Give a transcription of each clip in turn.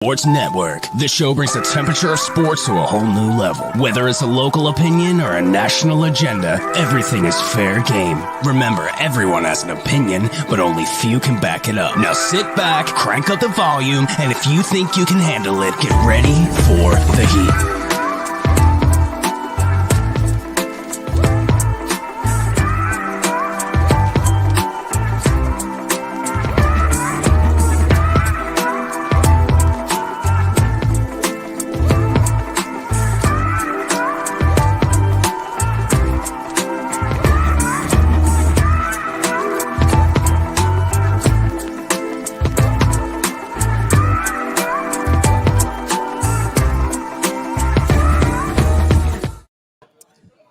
Sports Network. The show brings the temperature of sports to a whole new level. Whether it's a local opinion or a national agenda, everything is fair game. Remember, everyone has an opinion, but only few can back it up. Now sit back, crank up the volume, and if you think you can handle it, get ready for the heat.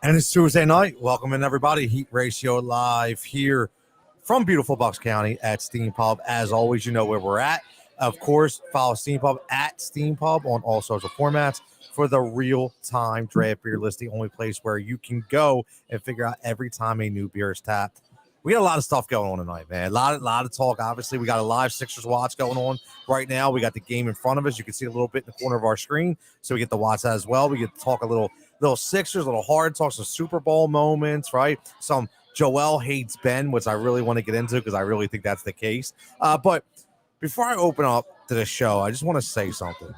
And it's Tuesday night. Welcome in, everybody. Heat Ratio live here from beautiful Bucks County at Steam Pub. As always, you know where we're at. Of course, follow Steam Pub at Steam Pub on all social formats for the real-time draft beer list, the only place where you can go and figure out every time a new beer is tapped. We got a lot of stuff going on tonight, man. A lot of talk. Obviously, we got a live Sixers watch going on right now. We got the game in front of us. You can see a little bit in the corner of our screen, so we get to watch that as well. We get to talk a little Sixers, a little hard talk, some Super Bowl moments, right? Some Joel hates Ben, which I really want to get into because I really think that's the case. But before I open up to the show, I just want to say something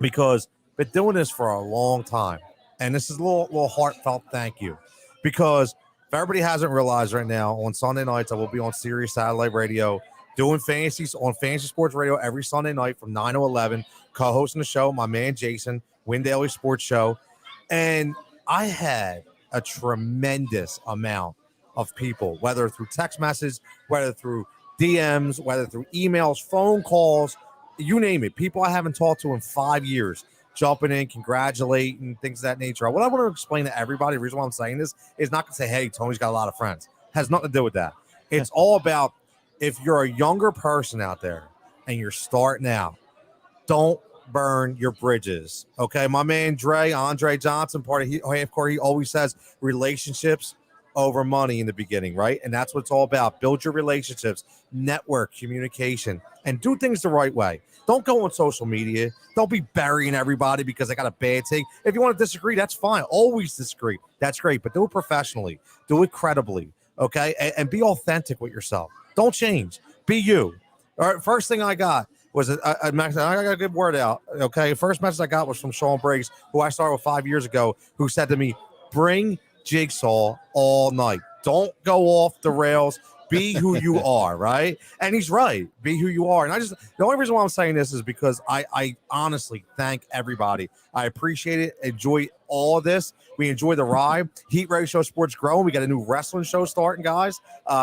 because I've been doing this for a long time, and this is a little heartfelt thank you because if everybody hasn't realized right now, on Sunday nights I will be on Sirius Satellite Radio doing fantasies on Fantasy Sports Radio every Sunday night from 9 to 11, co-hosting the show, my man Jason, Win Daily Sports Show. And I had a tremendous amount of people, whether through text message, whether through DMs, whether through emails, phone calls, you name it. People I haven't talked to in 5 years, jumping in, congratulating, things of that nature. What I want to explain to everybody, the reason why I'm saying this is not to say, hey, Tony's got a lot of friends. It has nothing to do with that. It's all about if you're a younger person out there and you're starting out, don't burn your bridges. Okay, my man Andre Johnson, of course, he always says relationships over money in the beginning, right? And that's what it's all about. Build your relationships, network, communication, and do things the right way. Don't go on social media. Don't be burying everybody because they got a bad take. If you want to disagree, that's fine. Always disagree. That's great, but do it professionally. Do it credibly, okay? And be authentic with yourself. Don't change. Be you. All right, first thing I got was a message. I got a good word out. Okay. First message I got was from Sean Briggs, who I started with 5 years ago, who said to me, bring Jigsaw all night. Don't go off the rails. Be who you are, right? And he's right. Be who you are. And the only reason why I'm saying this is because I honestly thank everybody. I appreciate it. Enjoy all of this. We enjoy the ride. Heat Ratio Sports growing. We got a new wrestling show starting, guys,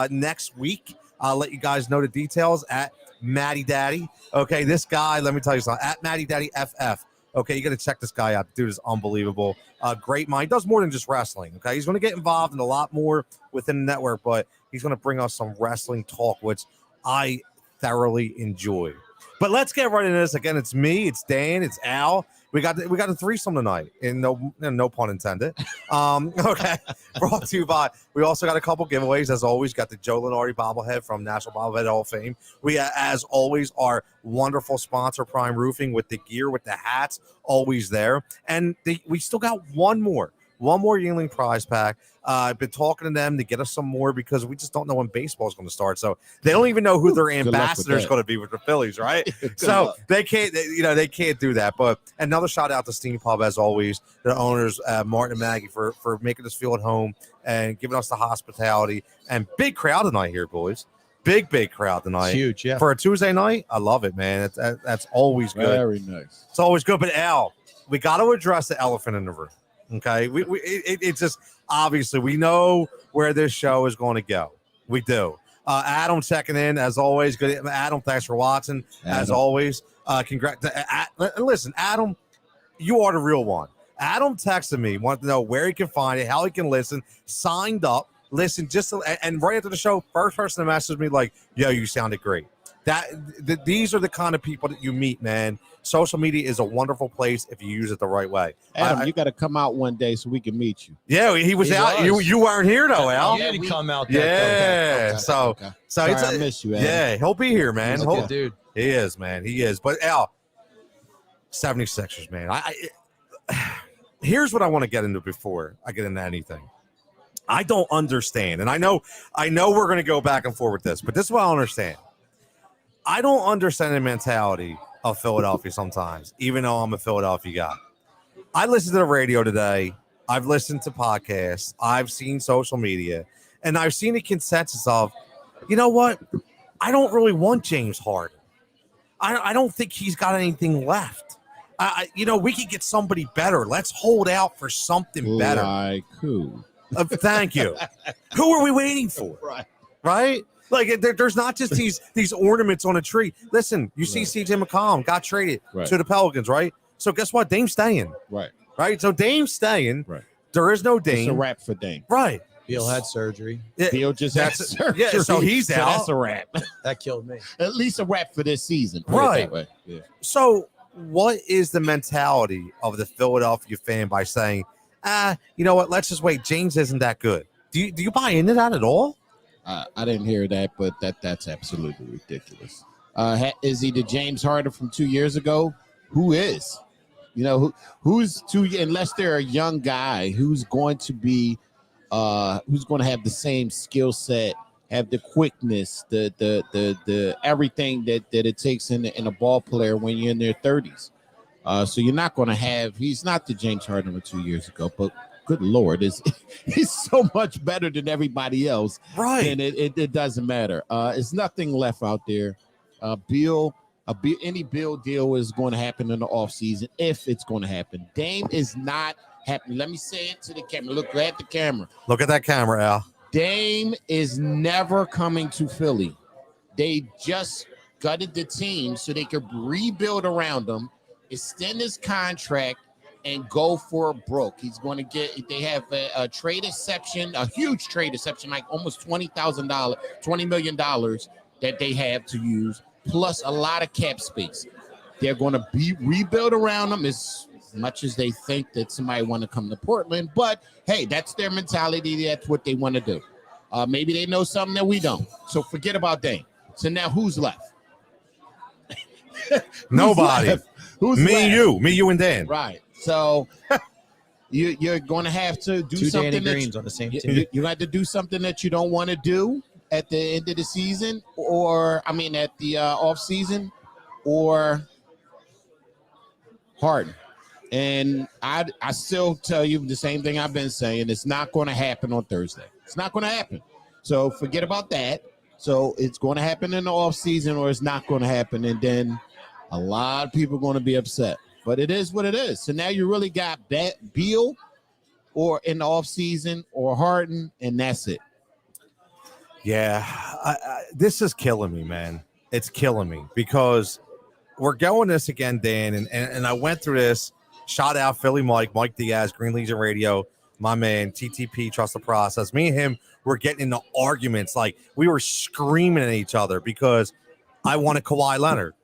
next week. I'll let you guys know the details at Matty Daddy. Okay, this guy, let me tell you something. At Matty Daddy FF. Okay, you got to check this guy out. The dude is unbelievable. Great mind. He does more than just wrestling. Okay, he's going to get involved in a lot more within the network, but he's going to bring us some wrestling talk, which I thoroughly enjoy. But let's get right into this. Again, it's me, it's Dan, it's Al. We got a threesome tonight, and no pun intended. Okay, brought to you by. We also got a couple giveaways as always. Got the Joe Lenardi bobblehead from National Bobblehead Hall of Fame. We, as always, our wonderful sponsor Prime Roofing with the gear, with the hats, always there. And we still got one more Yingling prize pack. I've been talking to them to get us some more because we just don't know when baseball is going to start. So they don't even know who their ambassador is going to be with the Phillies, right? So they can't do that. But another shout out to Steam Pub as always, the owners, Martin and Maggie, for making us feel at home and giving us the hospitality. And big crowd tonight here, boys. Big crowd tonight. It's huge, yeah. For a Tuesday night, I love it, man. That's always good. Very nice. It's always good. But Al, we got to address the elephant in the room. Okay, it's just obviously we know where this show is going to go. We do. Adam checking in as always. Good, Adam. Thanks for watching as always. Congrats. Listen, Adam, you are the real one. Adam texted me, wanted to know where he can find it, how he can listen. Signed up, listen, and right after the show, first person to message me like, "Yo, you sounded great." These are the kind of people that you meet, man. Social media is a wonderful place if you use it the right way. Adam, you got to come out one day so we can meet you. Yeah, he was out. You weren't here though, Al. Yeah, he come out. Yeah, okay. So Sorry, I miss you, Adam. Yeah, he'll be here, man. He's a good dude. He is, man. He is. But Al, 76ers, man. Here's what I want to get into before I get into anything. I don't understand, and I know we're going to go back and forth with this, but this is what I understand. I don't understand the mentality of Philadelphia sometimes, even though I'm a Philadelphia guy. I listened to the radio today. I've listened to podcasts. I've seen social media, and I've seen the consensus of, you know what? I don't really want James Harden. I don't think he's got anything left. We could get somebody better. Let's hold out for something better. Like who? Thank you. Who are we waiting for? Right? Like there's not just these ornaments on a tree. Listen, you see CJ McCollum got traded to the Pelicans, right? So guess what? Dame's staying. Right? So Dame's staying. Right. There is no Dame. It's a wrap for Dame. Right. Beal had surgery. Beal just had surgery. Yeah, so he's out. That's a wrap. That killed me. At least a wrap for this season. Right. Yeah. So what is the mentality of the Philadelphia fan by saying, you know what? Let's just wait. James isn't that good. Do you buy into that at all? I didn't hear that, but that's absolutely ridiculous. Is he the James Harden from 2 years ago? Who is? Who's unless they're a young guy who's going to be who's going to have the same skill set, have the quickness, the everything that it takes in a ball player when you're in their 30s. So you're not going to have. He's not the James Harden of 2 years ago, but good Lord, he's so much better than everybody else. Right, and it doesn't matter. There's nothing left out there. Any Bill deal is going to happen in the offseason if it's going to happen. Dame is not happening. Let me say it to the camera. Look at the camera. Look at that camera, Al. Dame is never coming to Philly. They just gutted the team so they could rebuild around him, extend his contract, and go for broke. He's going to get. They have a trade exception, a huge trade exception, like almost $20 million that they have to use, plus a lot of cap space. They're going to rebuild around him as much as they think that somebody want to come to Portland. But hey, that's their mentality. That's what they want to do. Maybe they know something that we don't. So forget about Dame. So now who's left? Nobody. Left? Who's me left? and you. Me, you, and Dan. Right. So you're going to have to do Two something. Danny Greens on the same team. You have to do something that you don't want to do at the end of the season, at the off season, or Harden. And I still tell you the same thing I've been saying. It's not going to happen on Thursday. It's not going to happen. So forget about that. So it's going to happen in the offseason or it's not going to happen. And then a lot of people are going to be upset. But it is what it is. So now you really got Beal or in the offseason or Harden, and that's it. Yeah, this is killing me, man. It's killing me because we're going this again, Dan, and I went through this. Shout out Philly Mike Diaz, Green Legion Radio, my man, TTP, Trust the Process. Me and him were getting into arguments. Like, we were screaming at each other because I wanted Kawhi Leonard.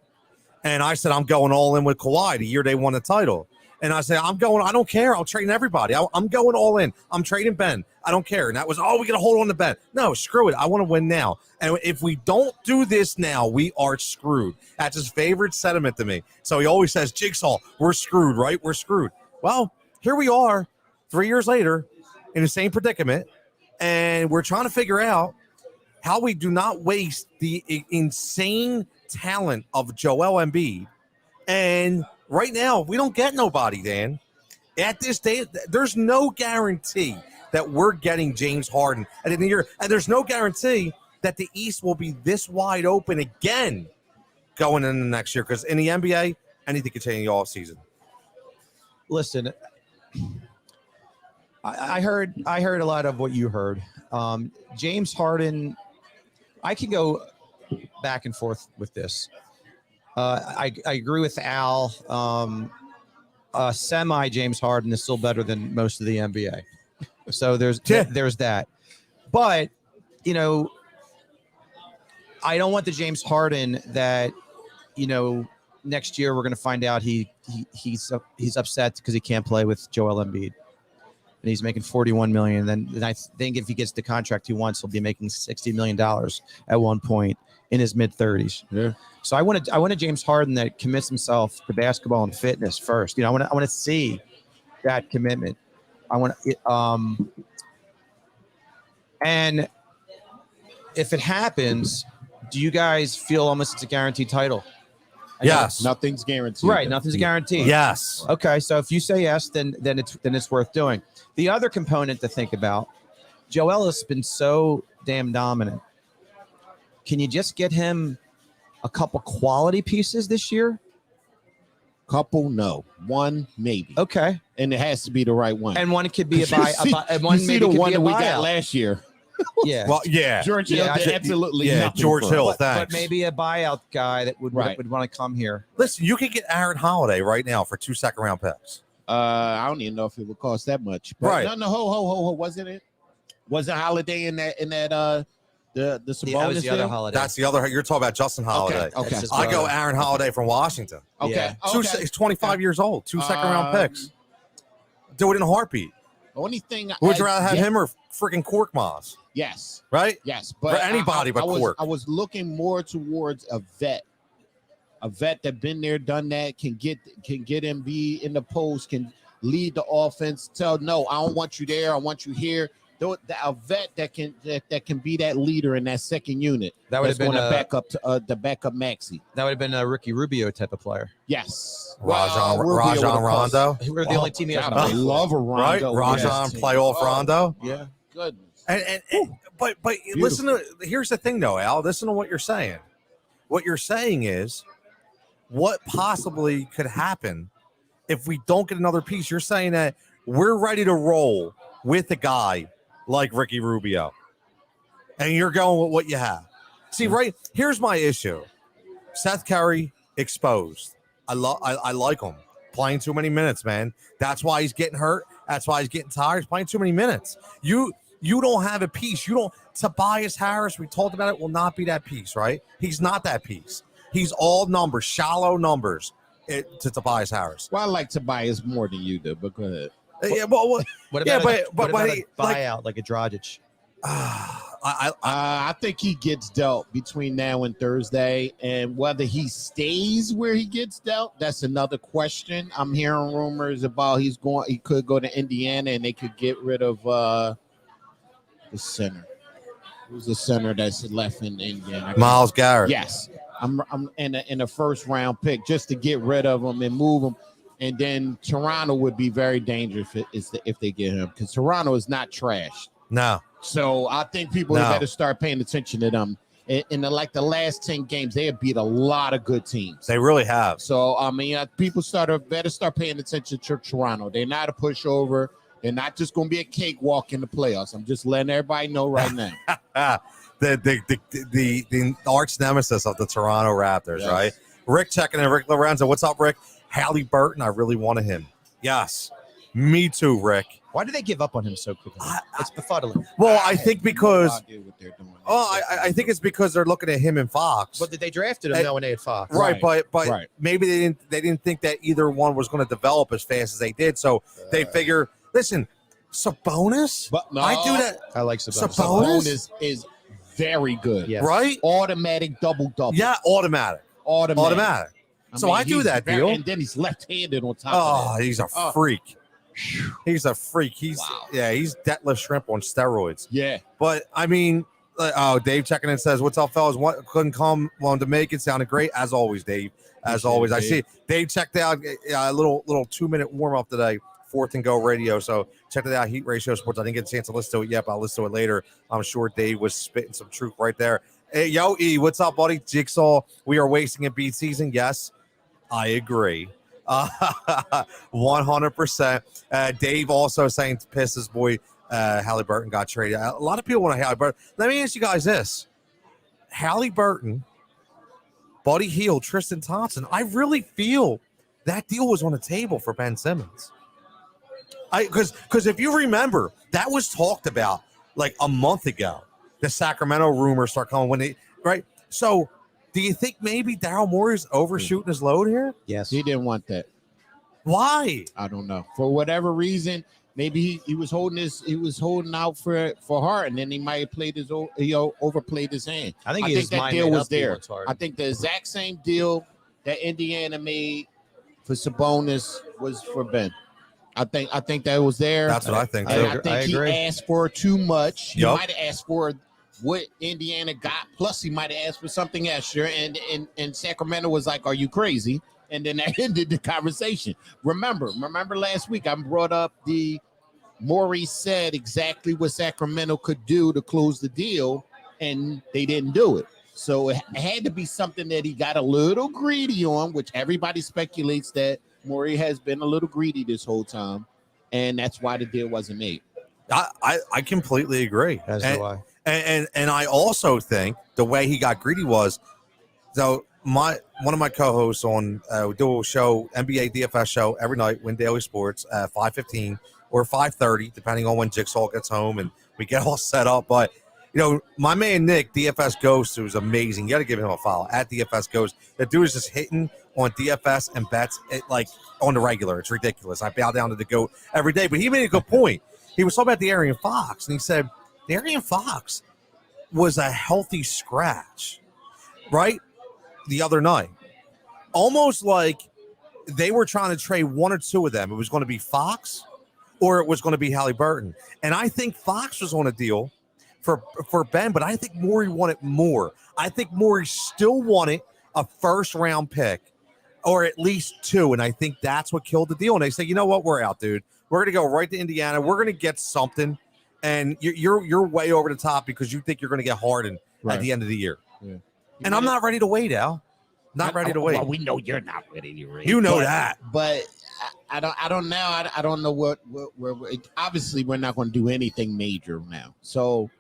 And I said, I'm going all in with Kawhi the year they won the title. And I said, I don't care. I'll trade everybody. I'm going all in. I'm trading Ben. I don't care. And that was, we got to hold on to Ben. No, screw it. I want to win now. And if we don't do this now, we are screwed. That's his favorite sentiment to me. So he always says, Jigsaw, we're screwed, right? We're screwed. Well, here we are 3 years later in the same predicament. And we're trying to figure out how we do not waste the insane talent of Joel Embiid. And right now, we don't get nobody, Dan. At this day, there's no guarantee that we're getting James Harden at the end of the year. And there's no guarantee that the East will be this wide open again going into next year. Because in the NBA, anything can change all season. Listen, I heard a lot of what you heard. James Harden, I can go back and forth with this. I agree with Al. Semi James Harden is still better than most of the NBA. So there's that. But, I don't want the James Harden that, next year we're going to find out he's upset because he can't play with Joel Embiid. and he's making $41 million. Then I think if he gets the contract he wants, he'll be making $60 million at one point in his mid-30s. Yeah. So I want a James Harden that commits himself to basketball and fitness first. I want to see that commitment. I want it. And if it happens, do you guys feel almost it's a guaranteed title? Yes. Nothing's guaranteed. Right. Nothing's guaranteed. Yes. Okay. So if you say yes, then it's worth doing. The other component to think about, Joel has been so damn dominant. Can you just get him a couple quality pieces this year? Couple, no. One, maybe. Okay. And it has to be the right one. And one could be You see the one that we got last year. Yeah. Well, yeah. George Hill Yeah, did I- absolutely yeah, nothing George for Hill. us. Thanks. But maybe a buyout guy that would Right. want to come here. Listen, you could get Aaron Holiday right now for 2 second-round picks. I don't even know if it would cost that much. But Right. No, ho. Wasn't it? Wasn't Holiday in that the That was Sabonis the other deal? holiday. That's the other. You're talking about Justin Holiday. Okay. That's his I go brother. Aaron Holiday from Washington. Okay. Yeah. He's 25 years old. 2 second-round picks. Do it in a heartbeat. Only thing. Would you rather have him or freaking Korkmaz? Yes. Right? Yes. But For anybody but Cork. I was looking more towards a vet that been there, done that, can get Embiid in the post, can lead the offense. Tell no, I don't want you there. I want you here. A vet that can be that leader in that second unit. That would have been going to back up to the backup Maxey. That would have been a Ricky Rubio type of player. Yes. Rajon Rubio would've Rondo. Who were the only team he has? God, I love a Right? Rondo. Rajon playoff Rondo. Yeah. Goodness. And but listen to, here's the thing though, Al. Listen to what you're saying. What you're saying is what possibly could happen if we don't get another piece. You're saying that we're ready to roll with a guy like Ricky Rubio, and you're going with what you have. See, right here's my issue. Seth Curry exposed. I like him playing too many minutes, man. That's why he's getting hurt. That's why he's getting tired. He's playing too many minutes. You don't have a piece. You don't. Tobias Harris, we talked about it, will not be that piece, right? He's not that piece. He's all numbers, shallow numbers to Tobias Harris. Well, I like Tobias more than you do, but go ahead. Yeah, well, What yeah, about but a like, buyout like a Dragic? I think he gets dealt between now and Thursday, and whether he stays where he gets dealt, that's another question. I'm hearing rumors about he could go to Indiana, and they could get rid of the center. Who's the center that's left in Indiana? Myles Garrett. Yes, I'm in a first round pick just to get rid of him and move him. And then Toronto would be very dangerous if they get him, because Toronto is not trash. No. So I think people better start paying attention to them. In the last 10 games, they have beat a lot of good teams. They really have. So I mean, people better start paying attention to Toronto. They're not a pushover. They're not just going to be a cakewalk in the playoffs. I'm just letting everybody know right now. The arch nemesis of the Toronto Raptors, Yes. right? Rick checking in. Rick Lorenzo, what's up, Rick? Halle Burton, I really wanted him. Yes, me too, Rick. Why do they give up on him so quickly? It's befuddling. Well, I think because No idea what they're doing. I think it's because they're looking at him and Fox. But they drafted him when they had Fox. Right, but Right. maybe they didn't think that either one was going to develop as fast as they did. So they figure, listen, Sabonis. But no, I do that, I like Sabonis. Sabonis? is very good. Yes. right? Automatic double. Yeah, automatic. So I do he's that deal. And then he's left-handed on top Oh, of that. he's a freak. He's a freak. He's Detlef Shrimp on steroids. Yeah. But I mean, Dave checking in says, "What's up, fellas? What couldn't come, wanted to make it. Sounded great as always, Dave. As Appreciate always, it, I Dave. see Dave checked out a little 2-minute warm up today. 4th and Go Radio. So check it out. Heat Ratio Sports. I didn't get a chance to listen to it yet, but I'll listen to it later. I'm sure Dave was spitting some truth right there. Hey, yo, E, what's up, buddy? Jigsaw. We are wasting a beat season. Yes, I agree. 100%. Dave also saying to piss his boy Halliburton got traded. A lot of people want to Halliburton. Let me ask you guys this. Halliburton, Buddy Hield, Tristan Thompson. I really feel that deal was on the table for Ben Simmons. Because if you remember, that was talked about like a month ago. The Sacramento rumors start coming when they right. So do you think maybe Daryl Morey's overshooting his load here? Yes. He didn't want that. Why? I don't know. For whatever reason, maybe he was holding out for Hart, and then he might have played overplayed his hand. I think that deal was there. I think the exact same deal that Indiana made for Sabonis was for Ben. I think that was there. That's what I think. And I think he asked for too much. He Yep. might have asked for what Indiana got. Plus, he might have asked for something extra. And Sacramento was like, "Are you crazy?" And then that ended the conversation. Remember last week I brought up Morey said exactly what Sacramento could do to close the deal, and they didn't do it. So it had to be something that he got a little greedy on, which everybody speculates that Morey has been a little greedy this whole time, and that's why the deal wasn't made. I completely agree. As do I. And I also think the way he got greedy was, so one of my co-hosts on we do a show, NBA DFS show every night, Win Daily Sports at 5:15 or 5:30, depending on when Jigsaw gets home and we get all set up. But my man Nick, DFS Ghost, who's amazing. You got to give him a follow at DFS Ghost. The dude is just hitting on DFS and bets like on the regular. It's ridiculous. I bow down to the GOAT every day. But he made a good point. He was talking about the De'Aaron Fox, and he said De'Aaron Fox was a healthy scratch, right? The other night. Almost like they were trying to trade one or two of them. It was going to be Fox or it was going to be Halliburton. And I think Fox was on a deal for Ben, but I think Morey wanted more. I think Morey still wanted a first-round pick or at least two, and I think that's what killed the deal. And they say, you know what? We're out, dude. We're going to go right to Indiana. We're going to get something, and you're way over the top because you think you're going to get Harden at the end of the year. Yeah. And I'm not ready to wait, Al. Not ready to wait. Well, we know you're not ready to wait. You know that. But I don't know. I don't know what obviously we're not going to do anything major now. So,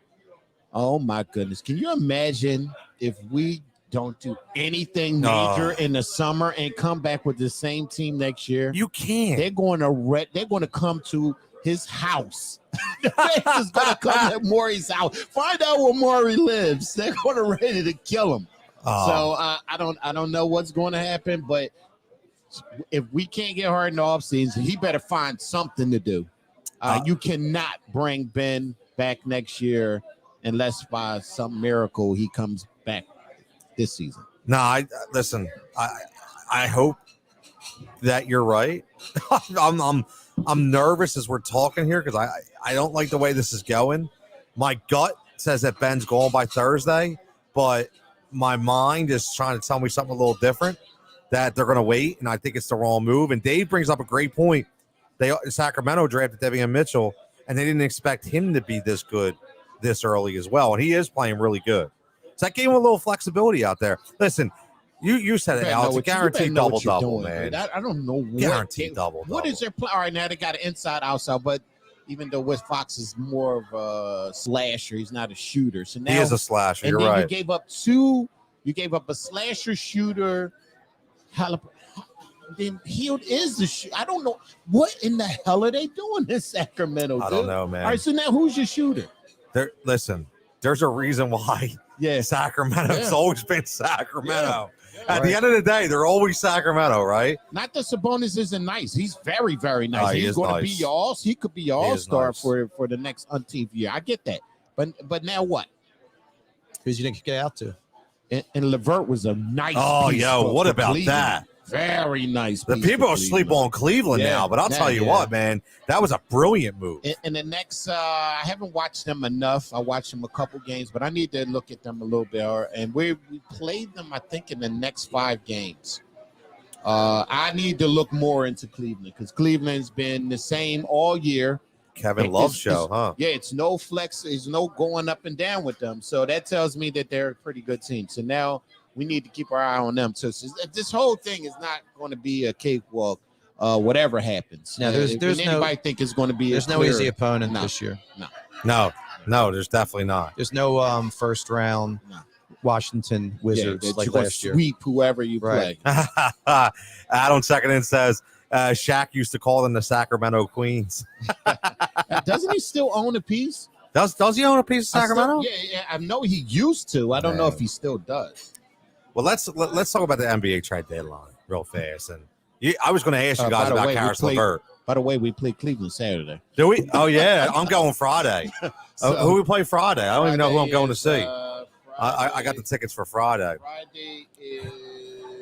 oh my goodness. Can you imagine if we don't do anything major in the summer and come back with the same team next year? You can't. They're going to come to his house. The fans is going to come to Morey's house. Find out where Morey lives. They're going to ready to kill him. So I don't know what's going to happen, but if we can't get Harden off season, he better find something to do. You cannot bring Ben back next year unless by some miracle he comes back this season. No, listen. I hope that you're right. I'm nervous as we're talking here because I don't like the way this is going. My gut says that Ben's gone by Thursday, but my mind is trying to tell me something a little different, that they're going to wait, and I think it's the wrong move. And Dave brings up a great point. Sacramento drafted Devian Mitchell, and they didn't expect him to be this good this early as well, and he is playing really good. So that gave him a little flexibility out there. Listen, you said it, Alex. It's a guaranteed double-double, man. I don't know what. Guaranteed double-double. What is their plan? All right, now they got an inside-outside, but even though West Fox is more of a slasher, he's not a shooter. So now he is a slasher. You're then right. You gave up two. You gave up a slasher shooter. Then Hield is the shooter. I don't know what in the hell are they doing in Sacramento. I don't know, man. All right, so now who's your shooter? Listen, there's a reason why. Yeah, Sacramento's always been Sacramento. Yeah. At the end of the day, they're always Sacramento, right? Not that Sabonis isn't nice. He's very, very nice. He's going to be he could be your all-star for the next umpteenth year. I get that. But now what? Who's you think get out to? And LeVert was a nice piece. What about Cleveland. that? Very nice. The people are sleep on Cleveland now, but I'll tell you what, man, that was a brilliant move. And the next, I haven't watched them enough. I watched them a couple games, but I need to look at them a little bit. And we played them, I think, in the next 5 games. I need to look more into Cleveland because Cleveland's been the same all year. Kevin Love show, huh? Yeah, it's no flex. It's no going up and down with them. So that tells me that they're a pretty good team. So now we need to keep our eye on them. So this whole thing is not going to be a cakewalk, whatever happens. No, there's anybody think it's going to be. There's no easy opponent this year. No, there's definitely not. There's no first round Washington Wizards like last year. Sweep whoever you play. Adam second in says Shaq used to call them the Sacramento Queens. Doesn't he still own a piece? Does he own a piece of Sacramento? I know he used to. I don't know if he still does. Well, let's talk about the NBA trade deadline real fast. And I was going to ask you guys about Karis LeVert. By the way, we play Cleveland Saturday. Do we? Oh yeah, I'm going Friday. So, Who we play Friday? I don't even know who I'm going to see. Friday, I got the tickets for Friday. Friday is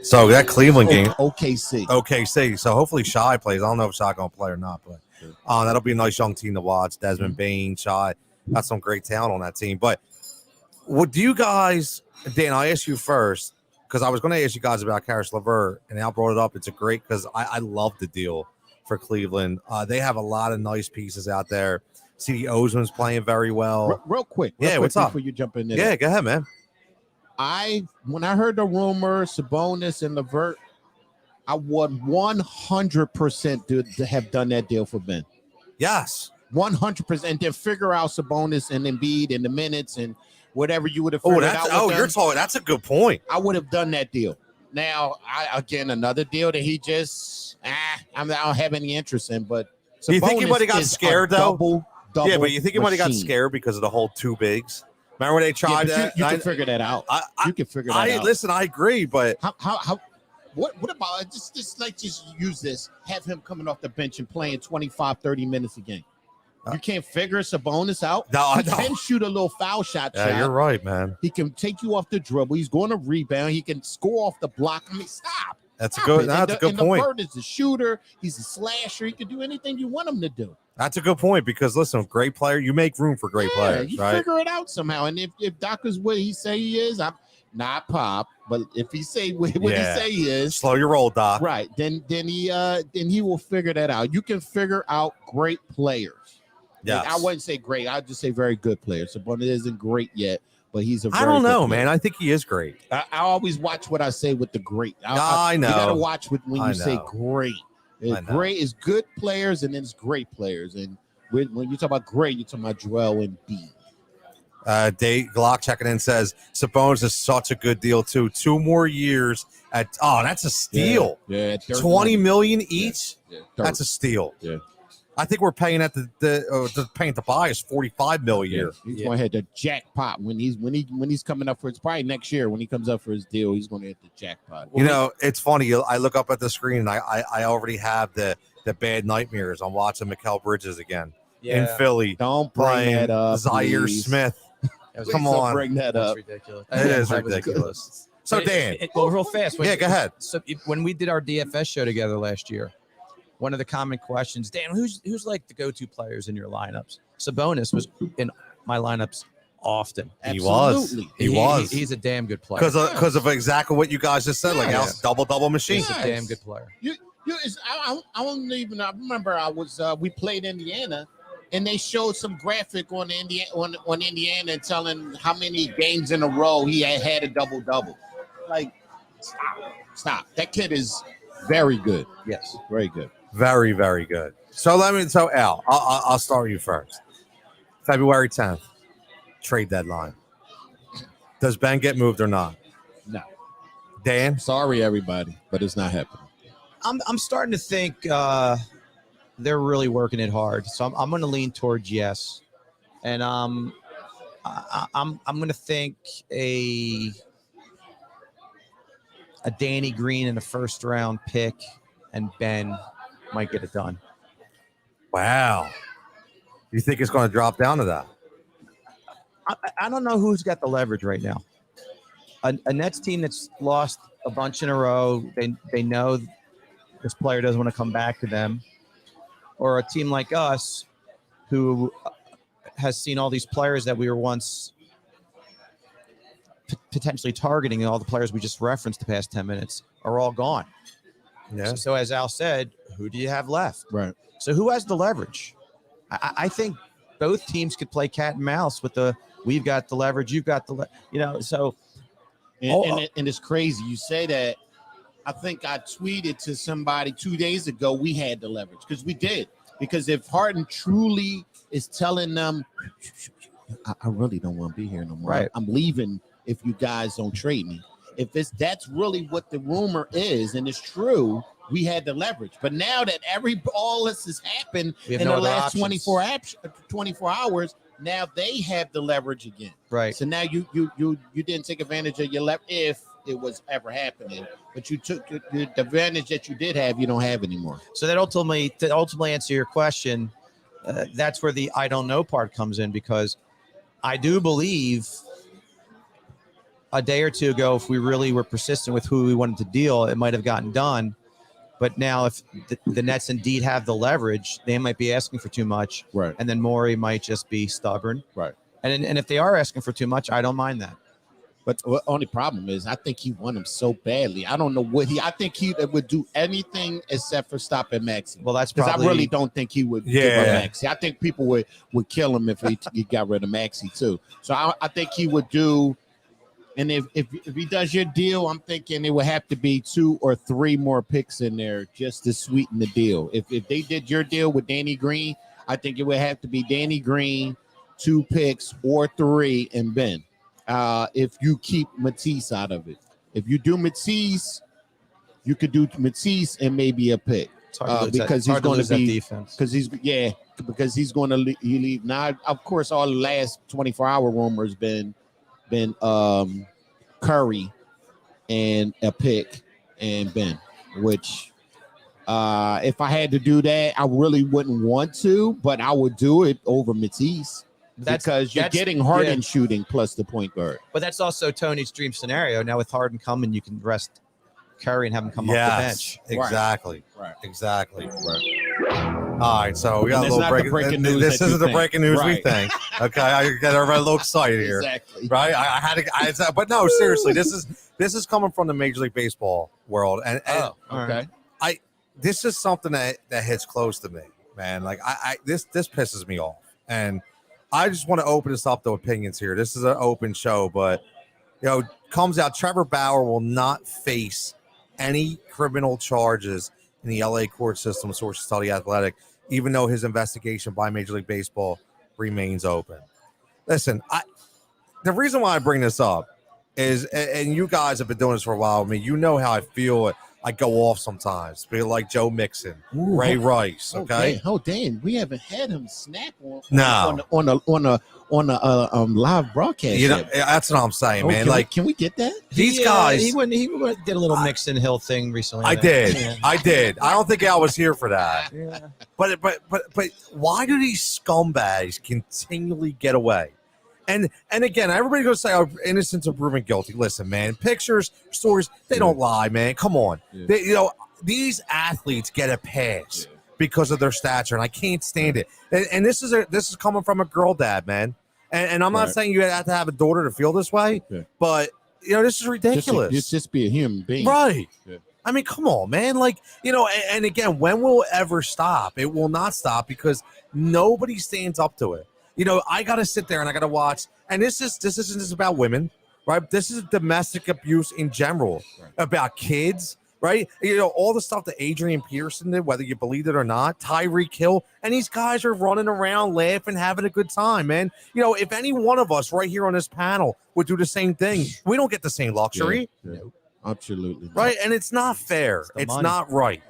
So that Cleveland game, OKC. OKC. So hopefully Shy plays. I don't know if Shy gonna play or not, but that'll be a nice young team to watch. Desmond Bain, Shy, got some great talent on that team. But what do you guys, Dan? I asked you first because I was going to ask you guys about Karis LeVert, and Al brought it up. It's a great because I love the deal for Cleveland. They have a lot of nice pieces out there. C.D. Osman's playing very well. Real quick, What's up? Before you jump in there, Yeah, go ahead, man. When I heard the rumor, Sabonis and LeVert, I would 100% to have done that deal for Ben. Yes, 100%, and then figure out Sabonis and Embiid and the minutes and whatever you would have figured out. You're talking. That's a good point. I would have done that deal. Now, another deal that he just, I don't have any interest in. But do you think he might have got scared though? Double yeah, but you think he might have got machine. scared because of the whole two bigs? Remember when they tried that? You can figure that out. You can figure that out. Listen, I agree, but what about just use this? Have him coming off the bench and playing 25, 30 minutes a game. You can't figure Sabonis out. No, he can shoot a little foul shot. Yeah, you're right, man. He can take you off the dribble. He's going to rebound. He can score off the block. I mean, stop. That's a good point. LeVert is a shooter. He's a slasher. He can do anything you want him to do. That's a good point because listen, great player. You make room for great players, you right? Figure it out somehow. And if Doc is what he say he is, I'm not Pop, but if he say what he say he is, slow your roll, Doc. Right? Then he will figure that out. You can figure out great players. Yeah, I wouldn't say great. I'd just say very good players. Sabonis isn't great yet, but he's a very I don't know, good player. man. I think he is great. I always watch what I say with the great. I know. You got to watch when you say great. Great is good players, and then it's great players. And when you talk about great, you're talking about Joel Embiid. Dave Glock checking in says Sabonis is such a good deal too. 2 more years at that's a steal. Yeah, $20 million each. Yeah, that's a steal. Yeah. I think we're paying at the paying to buy is $45 million a year. He's going to hit the jackpot when he's coming up for it's probably next year when he comes up for his deal. He's going to hit the jackpot. You know, it's funny. I look up at the screen and I already have the bad nightmares. I'm watching Mikal Bridges again in Philly. Don't bring that up, Zaire please. Smith. Come on, bring that up. Ridiculous. It is ridiculous. So Dan, real fast. Go ahead. So when we did our DFS show together last year, one of the common questions, Dan, who's like the go-to players in your lineups? Sabonis was in my lineups often. He was. He's a damn good player. Because of exactly what you guys just said, like Al's double machine. He's a damn good player. I don't even. I remember we played Indiana, and they showed some graphic on Indiana telling how many games in a row he had a double. Like, stop. That kid is very good. Yes, very good. Very, very good. So Al, I'll start you first. February 10th, trade deadline. Does Ben get moved or not? No. Dan? Sorry, everybody, but it's not happening. I'm starting to think they're really working it hard, so I'm going to lean towards yes, and I'm going to think a Danny Green in a first round pick, and Ben might get it done. Wow. You think it's going to drop down to that? I don't know who's got the leverage right now. A Nets team that's lost a bunch in a row, they know this player doesn't want to come back to them, or a team like us who has seen all these players that we were once potentially targeting, and all the players we just referenced the past 10 minutes are all gone. Yeah. So as Al said, who do you have left? Right. So who has the leverage? I think both teams could play cat and mouse with we've got the leverage, you've got so. And it's crazy. You say that. I think I tweeted to somebody 2 days ago, we had the leverage because we did. Because if Harden truly is telling them, I really don't want to be here no more. Right. I'm leaving if you guys don't trade me. If that's really what the rumor is and it's true, we had the leverage. But now that all this has happened in the last 24 hours, now they have the leverage again. Right. So now you didn't take advantage of your leverage if it was ever happening. But you took the advantage that you did have, you don't have anymore. So that ultimately, to ultimately answer your question, that's where the I don't know part comes in, because I do believe a day or two ago, if we really were persistent with who we wanted to deal, it might have gotten done. But now if the Nets indeed have the leverage, they might be asking for too much. Right. And then Morey might just be stubborn. Right. And if they are asking for too much, I don't mind that. But the only problem is I think he want him so badly. I don't know what I think he would do anything except for stopping Maxey. Well, that's because probably. I really don't think he would give up Maxey. I think people would kill him if he got rid of Maxey too. So I think he would do. And if he does your deal, I'm thinking it would have to be 2 or 3 more picks in there just to sweeten the deal. If they did your deal with Danny Green, I think it would have to be Danny Green, 2 picks or 3, and Ben. If you keep Matisse out of it. If you do Matisse, you could do Matisse and maybe a pick. Because he's going to be defense. Because he's going to leave. Now, of course, all the last 24-hour rumors been Curry and a pick and Ben, which if I had to do that, I really wouldn't want to, but I would do it over Matisse. Because you're getting Harden shooting plus the point guard. But that's also Tony's dream scenario. Now with Harden coming, you can rest Curry and have him come off the bench. Exactly. Right. Exactly. Right. All right, so we got a little breaking news. This isn't the breaking news we think. Okay, I got everybody a little excited here. Exactly. Right? I had to, but no, seriously, this is coming from the Major League Baseball world, and okay. This is something that hits close to me, man. Like this pisses me off, and I just want to open this up to opinions here. This is an open show, but comes out Trevor Bauer will not face any criminal charges in the LA court system, sources tell The Athletic, even though his investigation by Major League Baseball remains open. Listen, the reason why I bring this up is, and you guys have been doing this for a while with me, you know how I feel. I go off sometimes, be like Joe Mixon, Ray Rice. Okay. Damn, we haven't had him snap on a live broadcast. That's what I'm saying, man. Can we get that? These guys, he did a little Mixon Hill thing recently. I did. I don't think I was here for that. Yeah. But why do these scumbags continually get away? And again, everybody goes say, innocent until proven guilty. Listen, man, pictures, stories, they don't lie, man. Come on. Yeah. These athletes get a pass because of their stature, and I can't stand it. And this is coming from a girl dad, man. And I'm not saying you have to have a daughter to feel this way, but this is ridiculous. Just be a human being. Right. Yeah. I mean, come on, man. And again, when will it ever stop? It will not stop because nobody stands up to it. I got to sit there and I got to watch. And this isn't just about women, right? This is domestic abuse in general, about kids, right? All the stuff that Adrian Peterson did, whether you believe it or not, Tyreek Hill, and these guys are running around, laughing, having a good time, man. If any one of us right here on this panel would do the same thing, we don't get the same luxury. Yeah. Absolutely. Right? And it's not fair. It's not right.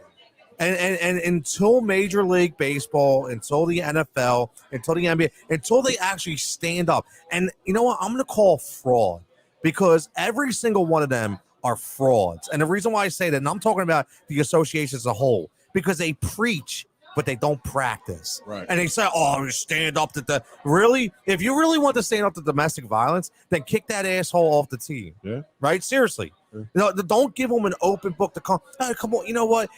And until Major League Baseball, until the NFL, until the NBA, until they actually stand up. And you know what? I'm going to call fraud because every single one of them are frauds. And the reason why I say that, and I'm talking about the association as a whole, because they preach, but they don't practice. Right. And they say, stand up to really? If you really want to stand up to domestic violence, then kick that asshole off the team. Yeah. Right? Seriously. Yeah. Don't give them an open book to come. Hey, come on. You know what?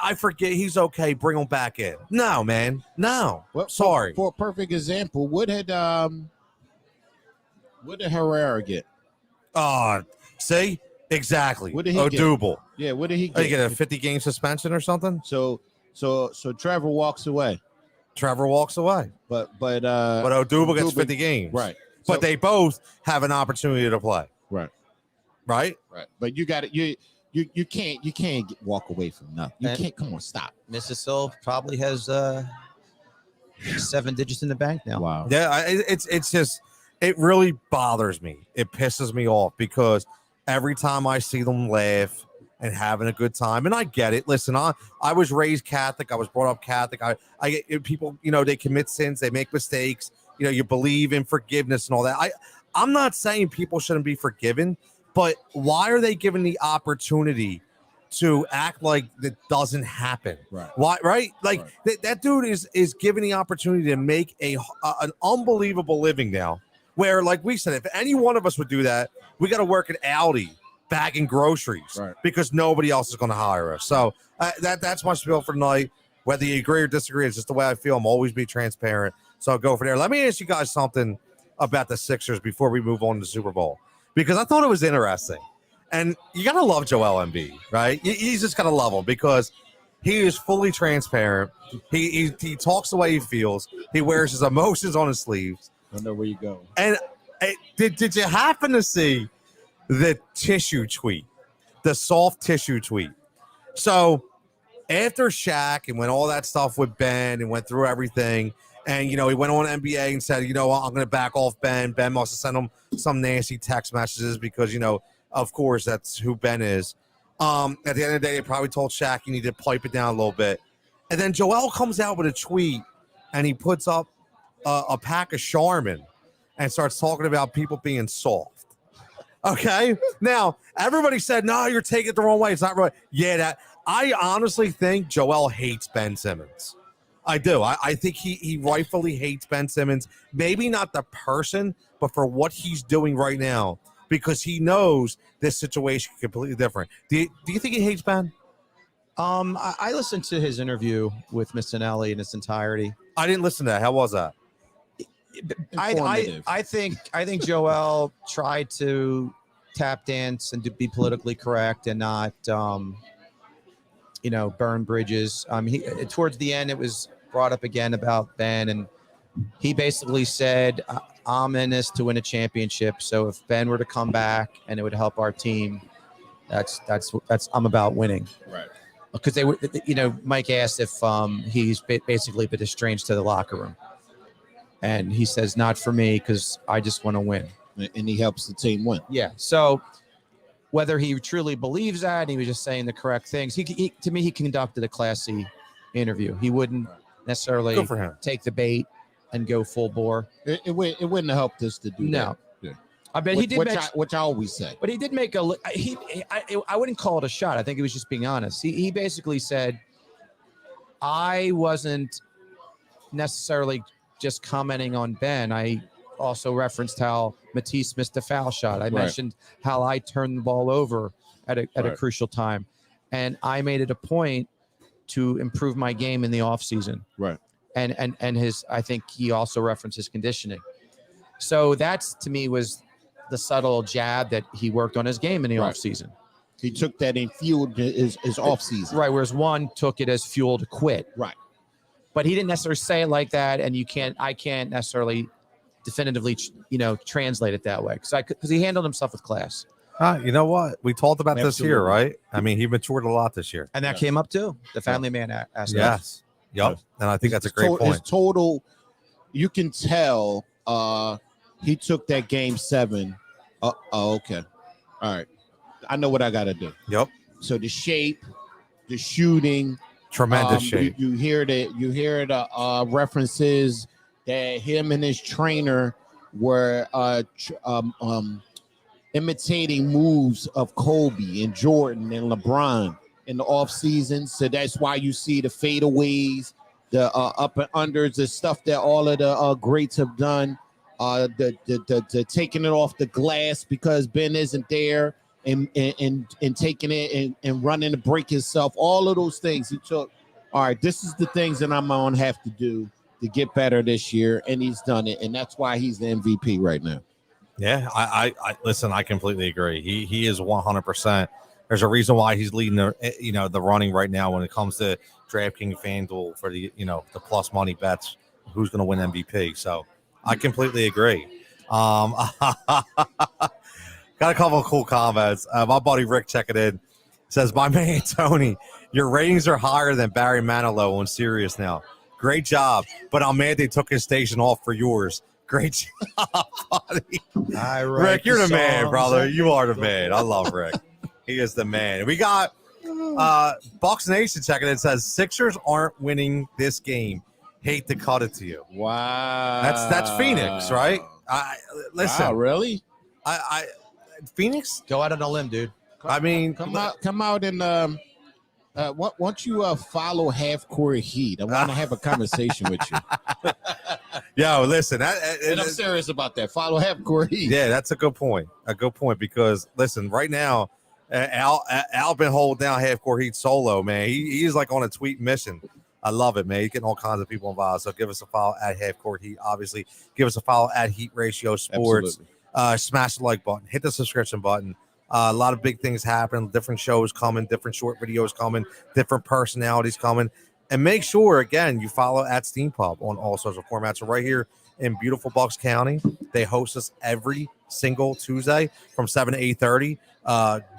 I forget he's okay. Bring him back in. No, man. No. Well, sorry. For a perfect example, what did Herrera get? See? Exactly. What did he Odubel. Yeah, what did he get? Did he get a 50-game suspension or something? So Trevor walks away. But Odubel gets 50 games. Right. But they both have an opportunity to play. Right. Right? Right. But you got it. You can't walk away from nothing. You can't. Come on, stop. Mrs. Hill probably has 7 digits in the bank now. Wow. Yeah, it's just it really bothers me. It pisses me off because every time I see them laugh and having a good time, and I get it. Listen, I was raised Catholic. I was brought up Catholic. I get people. They commit sins. They make mistakes. You believe in forgiveness and all that. I'm not saying people shouldn't be forgiven. But why are they given the opportunity to act like that doesn't happen? Right. Why? Right? Like that dude is given the opportunity to make an unbelievable living now. Where, like we said, if any one of us would do that, we got to work at Aldi bagging groceries because nobody else is going to hire us. So that's my spiel for tonight. Whether you agree or disagree, it's just the way I feel. I'm always be transparent. So I'll go for there. Let me ask you guys something about the Sixers before we move on to the Super Bowl, because I thought it was interesting. And you got to love Joel Embiid, right? You just got to love him because he is fully transparent. He talks the way he feels. He wears his emotions on his sleeves. I know where you go. And did you happen to see the tissue tweet, the soft tissue tweet? So after Shaq and when all that stuff with Ben and went through everything, and, he went on NBA and said, I'm going to back off Ben. Ben must have sent him some nasty text messages because, of course, that's who Ben is. At the end of the day, they probably told Shaq you need to pipe it down a little bit. And then Joel comes out with a tweet, and he puts up a pack of Charmin and starts talking about people being soft. Okay? Now, everybody said, no, you're taking it the wrong way. It's not right. Yeah, I honestly think Joel hates Ben Simmons. I do. I think he rightfully hates Ben Simmons. Maybe not the person, but for what he's doing right now, because he knows this situation is completely different. Do you think he hates Ben? I listened to his interview with Missinelli in its entirety. I didn't listen to that. How was that? I think Joel tried to tap dance and to be politically correct and not burn bridges. He towards the end it was brought up again about Ben, and he basically said, I'm in this to win a championship, so if Ben were to come back and it would help our team, that's I'm about winning. Right. Because they were, Mike asked if he's basically been estranged to the locker room. And he says, not for me, because I just want to win. And he helps the team win. Yeah. So whether he truly believes that, and he was just saying the correct things, to me, he conducted a classy interview. He wouldn't necessarily take the bait and go full bore. It wouldn't have helped us to do that. No. Yeah. I bet he did. Which I always say. But he did make I wouldn't call it a shot. I think he was just being honest. He basically said, I wasn't necessarily just commenting on Ben. I also referenced how Matisse missed a foul shot. I mentioned how I turned the ball over at a crucial time. And I made it a point to improve my game in the offseason. Right. And I think he also referenced his conditioning. So that's, to me, was the subtle jab that he worked on his game in the offseason. He took that and fueled his offseason. Right, whereas one took it as fuel to quit. Right. But he didn't necessarily say it like that, and I can't necessarily definitively, translate it that way because he handled himself with class. You know what? We talked about this here, right? I mean, he matured a lot this year. And that came up too, the family man aspect. Yes. Yep. And I think that's a great point. His total, you can tell he took that game 7. Okay. All right. I know what I got to do. Yep. So the shape, the shooting. Tremendous shape. You hear the references that him and his trainer were imitating moves of Kobe and Jordan and LeBron in the offseason. So that's why you see the fadeaways, the up and unders, the stuff that all of the greats have done, the taking it off the glass because Ben isn't there and taking it and running to break himself. All of those things he took. All right, this is the things that I'm going to have to do to get better this year, and he's done it, and that's why he's the MVP right now. Yeah, I listen. I completely agree. He is 100%. There's a reason why he's leading the running right now when it comes to DraftKings, FanDuel for the plus money bets. Who's going to win MVP? So I completely agree. Got a couple of cool comments. My buddy Rick checking in says, "My man Tony, your ratings are higher than Barry Manilow on Sirius now. Great job, but I'm mad they took his station off for yours. Great job, buddy. Rick, you're the man, brother. You are the man. I love Rick. He is the man. We got Bucks Nation checking in. Says Sixers aren't winning this game. Hate to cut it to you. Wow. That's Phoenix, right? Listen. Wow, really? Phoenix. Go out on a limb, dude. I mean, Come out and once you follow Half Court Heat, I want to have a conversation with you. Yo, listen, And I'm serious about that. Follow Half Court Heat. yeah, that's a good point. A good point because listen, right now, Al been holding down Half Court Heat solo, man. He's like on a tweet mission. I love it, man. He's getting all kinds of people involved. So give us a follow at Half Court Heat. Obviously, give us a follow at Heat Ratio Sports. Smash the like button, hit the subscription button. A lot of big things happen, different shows coming, different short videos coming, different personalities coming. And make sure, again, you follow at Steam Pub on all social formats. So right here in beautiful Bucks County, they host us every single Tuesday from 7 to 8:30.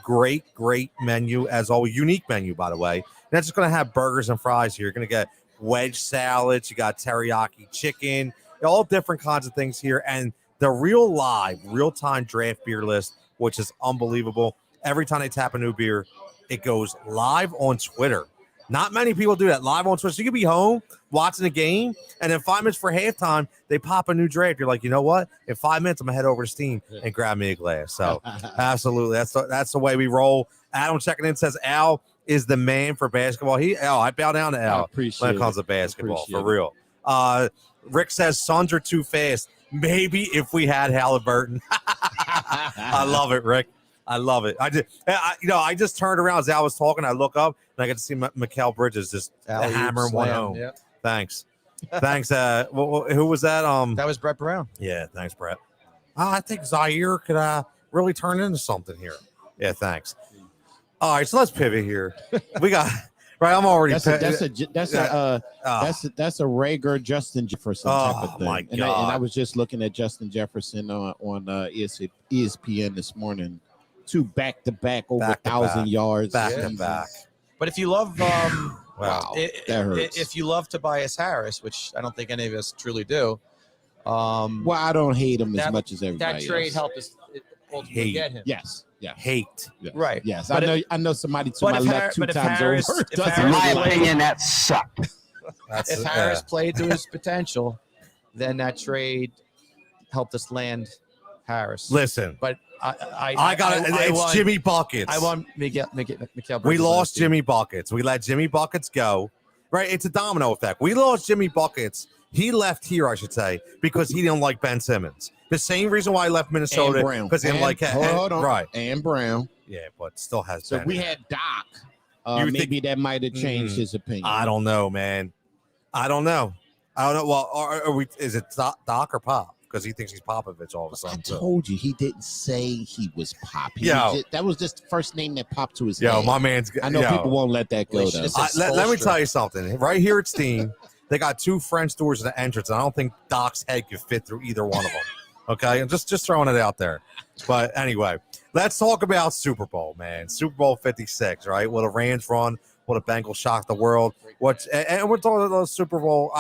Great menu, as always. Unique menu, by the way. And that's just going to have burgers and fries here. You're going to get wedge salads. You got teriyaki chicken, all different kinds of things here. And the real-time draft beer list, which is unbelievable. Every time they tap a new beer, it goes live on Twitter. Not many people do that live on Twitter. So you could be home watching the game, and then 5 minutes for halftime, they pop a new draft. You're like, you know what? In 5 minutes, I'm going to head over to Steam and grab me a glass. So absolutely, that's the way we roll. Adam checking in says Al is the man for basketball. I bow down to Al when it comes to basketball, for real. Rick says Suns are too fast. Maybe if we had Halliburton. I love it, Rick. I love it. I just turned around as Al was talking. I look up and I get to see Mikal Bridges just hammering one home. Yep. Thanks. Who was that? That was Brett Brown. Yeah, thanks, Brett. I think Zaire could really turn into something here. Yeah, thanks. All right, so let's pivot here. We got right. I'm already. That's a Rager Justin Jefferson type of thing. My God. And I was just looking at Justin Jefferson on ESPN this morning. 2 back-to-back over 1,000 yards. Back-to-back. But if you love, wow, that hurts. If you love Tobias Harris, which I don't think any of us truly do. Well, I don't hate him as much as everybody. That trade helped us ultimately get him. Yes. Yeah. Hate. Yes. Right. Yes. I know somebody to my left 2 times over. In my opinion, that sucked. If Harris played to his potential, then that trade helped us land Harris. Listen, but it's Jimmy Buckets. I want Miguel. We lost Jimmy Buckets. We let Jimmy Buckets go. Right? It's a domino effect. We lost Jimmy Buckets. He left here, I should say, because he didn't like Ben Simmons. The same reason why he left Minnesota, because he didn't like right. And Brown. Yeah, but still has. So we had Doc. Maybe that might have changed his opinion. I don't know, man. I don't know. Well, are we? Is it Doc or Pop? Because he thinks he's Popovich all of a sudden. I told you he didn't say he was Pop. That was just the first name that popped to his head. My man's. I know people won't let that go. Let me tell you something. Right here at Steam, they got 2 French doors at the entrance, and I don't think Doc's head could fit through either one of them. Okay, I'm just throwing it out there. But anyway, let's talk about Super Bowl, man. Super Bowl 56, right? Will the Rams run? Will the Bengals shock the world? And we're talking about the Super Bowl.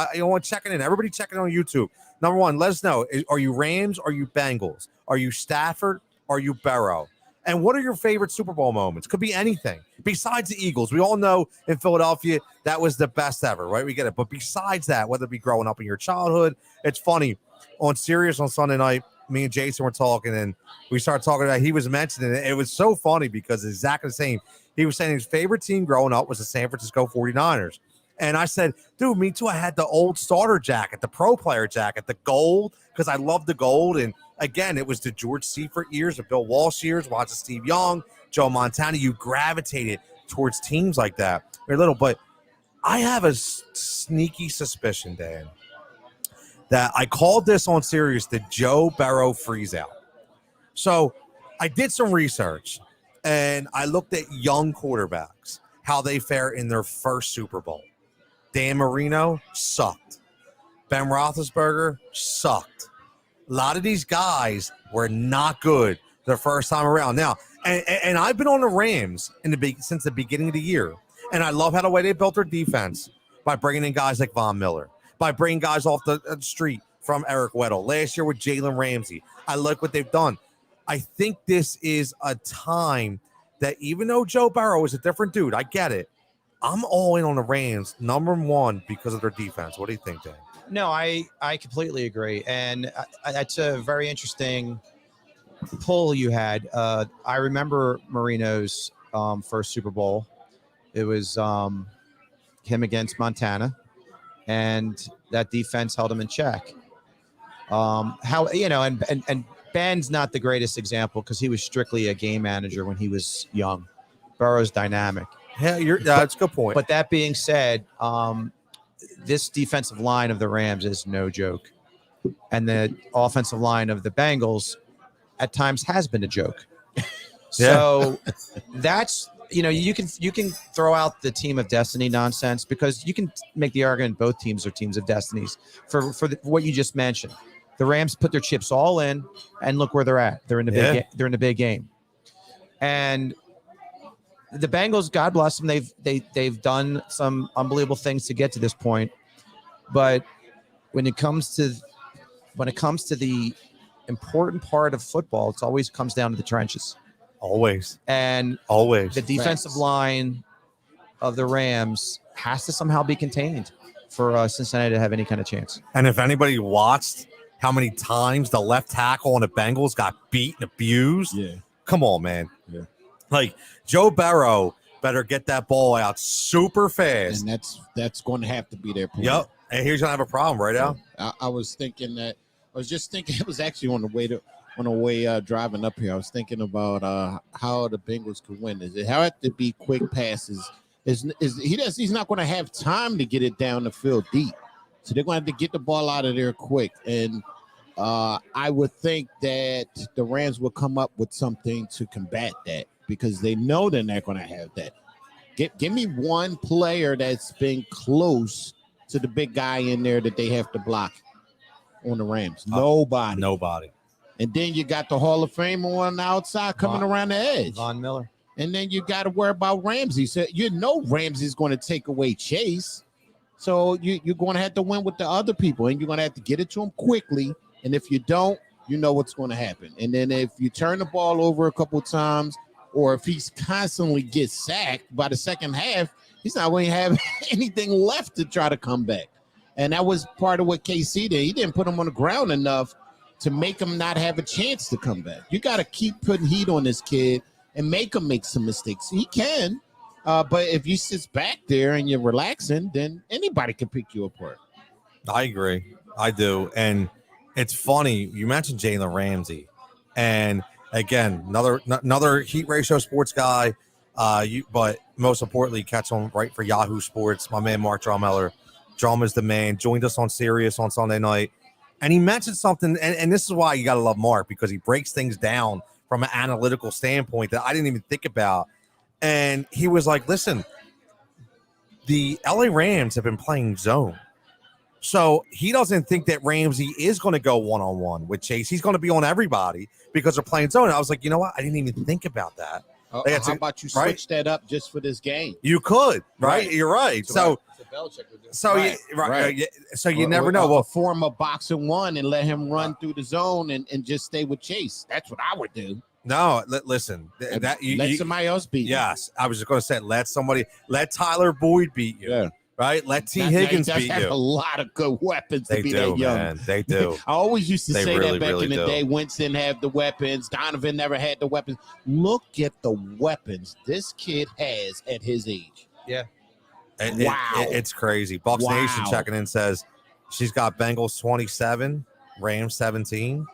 Checking in. Everybody checking in on YouTube. Number one, let us know. Are you Rams? Are you Bengals? Are you Stafford? Are you Burrow? And what are your favorite Super Bowl moments? Could be anything. Besides the Eagles, we all know in Philadelphia, that was the best ever, right? We get it. But besides that, whether it be growing up in your childhood, it's funny. On Sirius on Sunday night, me and Jason were talking, and we started talking about, he was mentioning it. It was so funny because it's exactly the same. He was saying his favorite team growing up was the San Francisco 49ers. And I said, dude, me too. I had the old starter jacket, the pro player jacket, the gold, because I love the gold. And again, it was the George Seifert years, the Bill Walsh years, watching Steve Young, Joe Montana. You gravitated towards teams like that. Very little, but I have a sneaky suspicion, Dan, that I called this on Sirius the Joe Burrow freeze out. So I did some research, and I looked at young quarterbacks, how they fare in their first Super Bowl. Dan Marino sucked. Ben Roethlisberger sucked. A lot of these guys were not good the first time around. Now, and I've been on the Rams since the beginning of the year, and I love how the way they built their defense by bringing in guys like Von Miller, by bringing guys off the street from Eric Weddle. Last year with Jalen Ramsey. I like what they've done. I think this is a time that even though Joe Burrow is a different dude, I get it. I'm all in on the Rams, number one, because of their defense. What do you think, Dan? No, I completely agree. And it's a very interesting pull you had. I remember Marino's first Super Bowl. It was him against Montana, and that defense held him in check. How and Ben's not the greatest example because he was strictly a game manager when he was young. Burrow's dynamic. Yeah, that's a good point. But that being said, this defensive line of the Rams is no joke, and the offensive line of the Bengals at times has been a joke. So that's you can throw out the team of destiny nonsense because you can make the argument both teams are teams of destinies for what you just mentioned. The Rams put their chips all in, and look where they're at. They're in the they're in the big game, and the Bengals, God bless them, they've done some unbelievable things to get to this point. But when it comes to the important part of football, it always comes down to the trenches. Always. The defensive line of the Rams has to somehow be contained for Cincinnati to have any kind of chance. And if anybody watched how many times the left tackle on the Bengals got beat and abused, come on, man. Yeah. Like Joe Burrow better get that ball out super fast. And that's going to have to be their point. Yep. And he's gonna have a problem right now. I was just thinking it was actually on the way driving up here. I was thinking about how the Bengals could win. It have to be quick passes. He's not going to have time to get it down the field deep. So they're going to have to get the ball out of there quick. And I would think that the Rams will come up with something to combat that because they know they're not going to have that. Give me one player that's been close to the big guy in there that they have to block on the Rams. Nobody. And then you got the Hall of Famer on the outside coming around the edge. Von Miller. And then you got to worry about Ramsey. So Ramsey's going to take away Chase. So you're going to have to win with the other people, and you're going to have to get it to him quickly. And if you don't, you know what's going to happen. And then if you turn the ball over a couple of times, or if he's constantly gets sacked by the second half, he's not going to have anything left to try to come back. And that was part of what KC did. He didn't put him on the ground enough to make him not have a chance to come back. You got to keep putting heat on this kid and make him make some mistakes. He can, but if you sit back there and you're relaxing, then anybody can pick you apart. I agree. I do. And it's funny. You mentioned Jalen Ramsey. And again, another heat ratio sports guy. But most importantly, catch on right for Yahoo Sports. My man, Mark Drummeller. Drum is the man. Joined us on Sirius on Sunday night. And he mentioned something, and this is why you got to love Mark, because he breaks things down from an analytical standpoint that I didn't even think about. And he was like, listen, the LA Rams have been playing zone. So he doesn't think that Ramsey is going to go one-on-one with Chase. He's going to be on everybody because they're playing zone. And I was like, you know what? I didn't even think about that. How about you switch that up just for this game? You could, right? You're right. So you never know. Well, form a box and one and let him run through the zone and just stay with Chase. That's what I would do. No, listen. Let somebody else beat you. Yes, I was just going to say, let Tyler Boyd beat you. Yeah. Right? Let T. Higgins beat you. A lot of good weapons to be that young. Man. They do. I always used to say that back in the day. Wentz didn't have the weapons. Donovan never had the weapons. Look at the weapons this kid has at his age. Yeah. It's crazy. Bucks Nation checking in says she's got Bengals 27, Rams 17.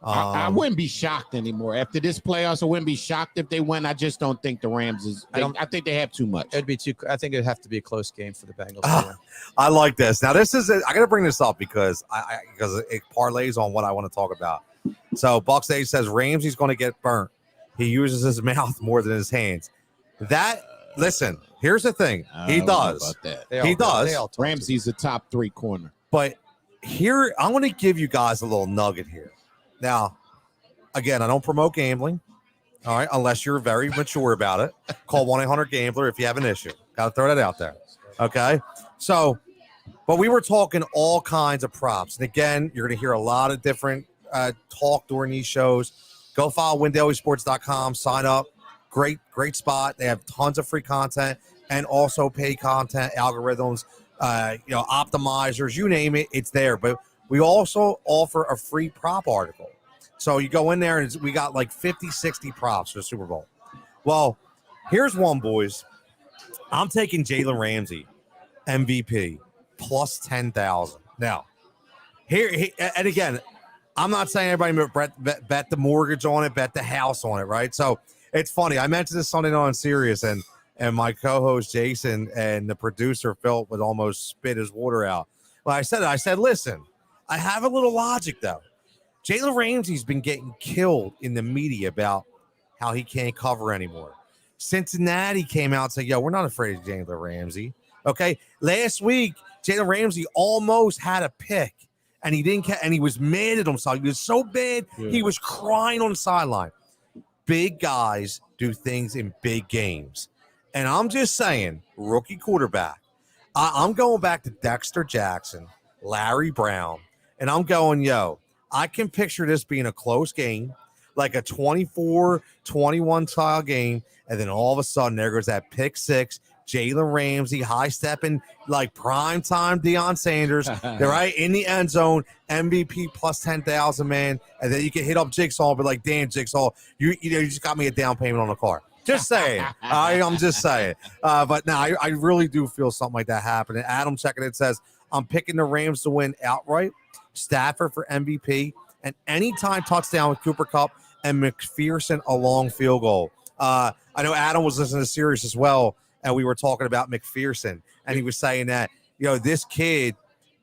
I wouldn't be shocked anymore. After this playoffs, I wouldn't be shocked if they win. I just don't think the Rams is. I think they have too much. It'd be too. I think it'd have to be a close game for the Bengals. I like this. Now, this is. I got to bring this up because it parlays on what I want to talk about. So, Bucks Nation says Ramsey's going to get burnt. He uses his mouth more than his hands. Listen. Here's the thing. He does. He does. Ramsey's a top 3 corner. But here, I'm going to give you guys a little nugget here. Now, again, I don't promote gambling, all right, unless you're very mature about it. Call 1-800-GAMBLER if you have an issue. Got to throw that out there, okay? So, but we were talking all kinds of props. And again, you're going to hear a lot of different talk during these shows. Go follow WinDailySports.com, sign up. Great spot. They have tons of free content and also paid content, algorithms, optimizers, you name it, it's there. But we also offer a free prop article. So you go in there and we got like 50, 60 props for the Super Bowl. Well, here's one, boys. I'm taking Jalen Ramsey, MVP, plus 10,000. Now, and again, I'm not saying everybody bet the mortgage on it, bet the house on it, right? So it's funny. I mentioned this Sunday night on Sirius, and my co-host Jason and the producer Phil would almost spit his water out. Well, I said, listen, I have a little logic though. Jalen Ramsey's been getting killed in the media about how he can't cover anymore. Cincinnati came out and said, yo, we're not afraid of Jalen Ramsey. Okay. Last week, Jalen Ramsey almost had a pick and he didn't and he was mad at himself. He was so bad, he was crying on the sideline. Big guys do things in big games. And I'm just saying, rookie quarterback. I'm going back to Dexter Jackson, Larry Brown, and I'm going, yo, I can picture this being a close game, like a 24-21 style game, and then all of a sudden there goes that pick six, Jalen Ramsey, high-stepping, like prime-time Deion Sanders. They're right in the end zone, MVP plus 10,000, man. And then you can hit up Jigsaw and be like, damn, Jigsaw, you just got me a down payment on the car. Just saying. I'm just saying. But no, I really do feel something like that happening. Adam checking it says, I'm picking the Rams to win outright, Stafford for MVP, and anytime touchdown with Cooper Kupp and McPherson a long field goal. I know Adam was listening to Sirius as well, and we were talking about McPherson, and he was saying that, this kid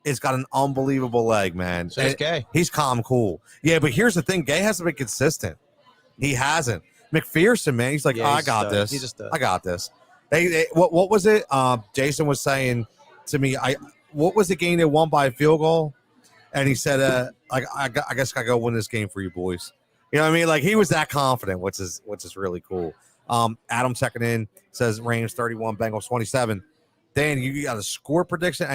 has got an unbelievable leg, man. So is Gay. He's calm, cool. Yeah, but here's the thing. Gay hasn't been consistent. He hasn't. McPherson, man, he's like, I got this. He's just I got this. What was it? Jason was saying to me, what was the game they won by a field goal? And he said, I guess I go win this game for you boys. You know what I mean? Like he was that confident, which is really cool. Adam checking in says Rams 31, Bengals 27. Dan, you got a score prediction?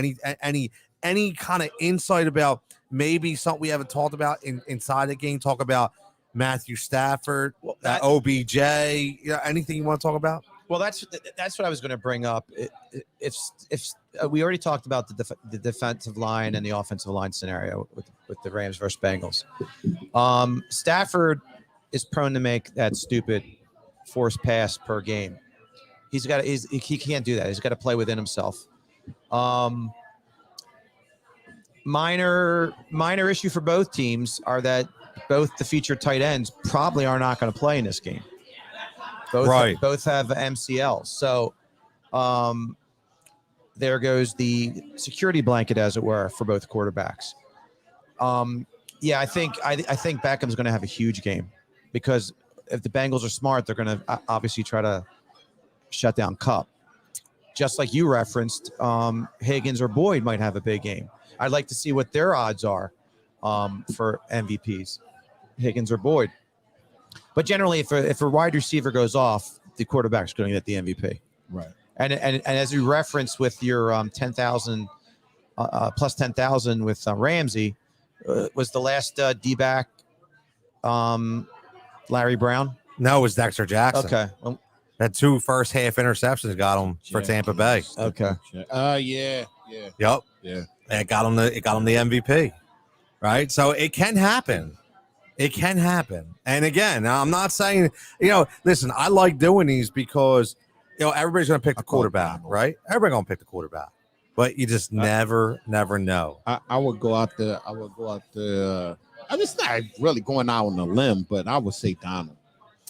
Any kind of insight about maybe something we haven't talked about inside the game? Talk about Matthew Stafford, OBJ, anything you want to talk about? Well, that's what I was going to bring up. If we already talked about the defensive line and the offensive line scenario with the Rams versus Bengals. Stafford is prone to make that stupid forced pass per game. He can't do that. He's got to play within himself. Minor issue for both teams are that both the featured tight ends probably are not going to play in this game. Both have MCL. So there goes the security blanket, as it were, for both quarterbacks. I think Beckham's going to have a huge game because if the Bengals are smart, they're going to obviously try to shut down Kupp. Just like you referenced, Higgins or Boyd might have a big game. I'd like to see what their odds are for MVPs, Higgins or Boyd. But generally, if a wide receiver goes off, the quarterback's going to get the MVP. Right. And as you referenced with your 10,000 plus 10,000 with Ramsey, was the last D-back Larry Brown? No, it was Dexter Jackson. Okay. Well, that 2 first half interceptions got him for Tampa Bay. Okay. Yeah. Yep. Yeah. It got him the MVP. Right. So it can happen. It can happen. And again, I'm not saying, listen, I like doing these because, everybody's going to pick the quarterback, right? Everybody's going to pick the quarterback. But you just never know. I would go out there. I'm just not really going out on a limb, but I would say Donald.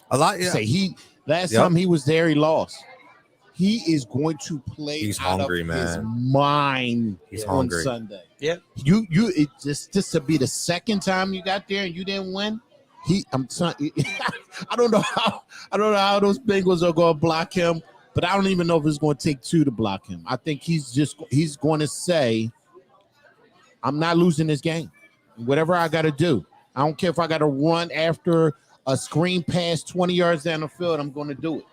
A lot. Yeah. Say last time he was there, he lost. He is going to play. He's out hungry, of man. His mind. He's on hungry. Sunday. Yeah. It just to be the second time you got there and you didn't win. I don't know how those Bengals are going to block him, but I don't even know if it's going to take 2 to block him. I think he's going to say, I'm not losing this game. Whatever I got to do. I don't care if I got to run after a screen pass 20 yards down the field. I'm going to do it.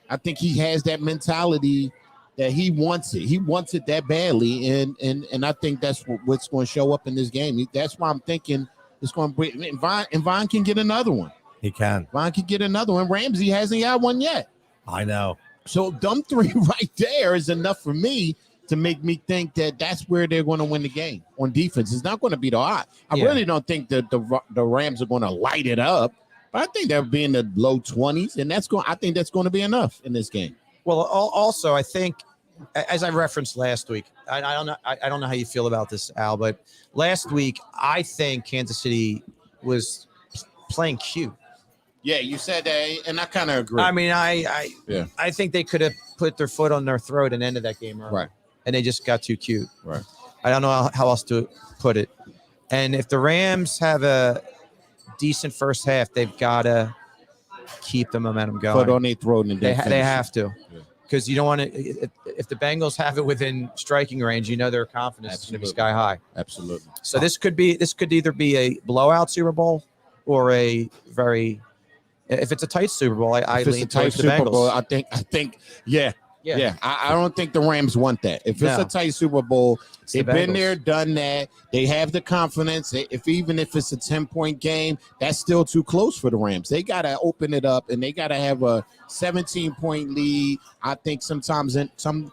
I think he has that mentality that he wants it. He wants it that badly, and I think that's what's going to show up in this game. That's why I'm thinking it's going to bring. And Vaughn can get another one. He can. Vaughn can get another one. Ramsey hasn't got one yet. I know. So them 3 right there is enough for me to make me think that that's where they're going to win the game on defense. It's not going to be the odd. I really don't think that the Rams are going to light it up, but I think they'll be in the low 20s, and I think that's going to be enough in this game. Well, also, I think, as I referenced last week, I don't know how you feel about this, Al, but last week I think Kansas City was playing cute. Yeah, you said that, and I kind of agree. I mean, I think they could have put their foot on their throat and ended that game early. Right. And they just got too cute. Right. I don't know how else to put it. And if the Rams have a decent first half, they've got to keep the momentum going. Foot on their throat and they have to. Because you don't want to – if the Bengals have it within striking range, you know their confidence is going to be sky high. Absolutely. So this could either be a blowout Super Bowl or a very – if it's a tight Super Bowl, I lean towards the Bengals. Bowl, I think, yeah. I don't think the Rams want that. If it's a tight Super Bowl, they've been there, done that. They have the confidence. Even if it's a 10-point game, that's still too close for the Rams. They got to open it up, and they got to have a 17-point lead. I think sometimes at some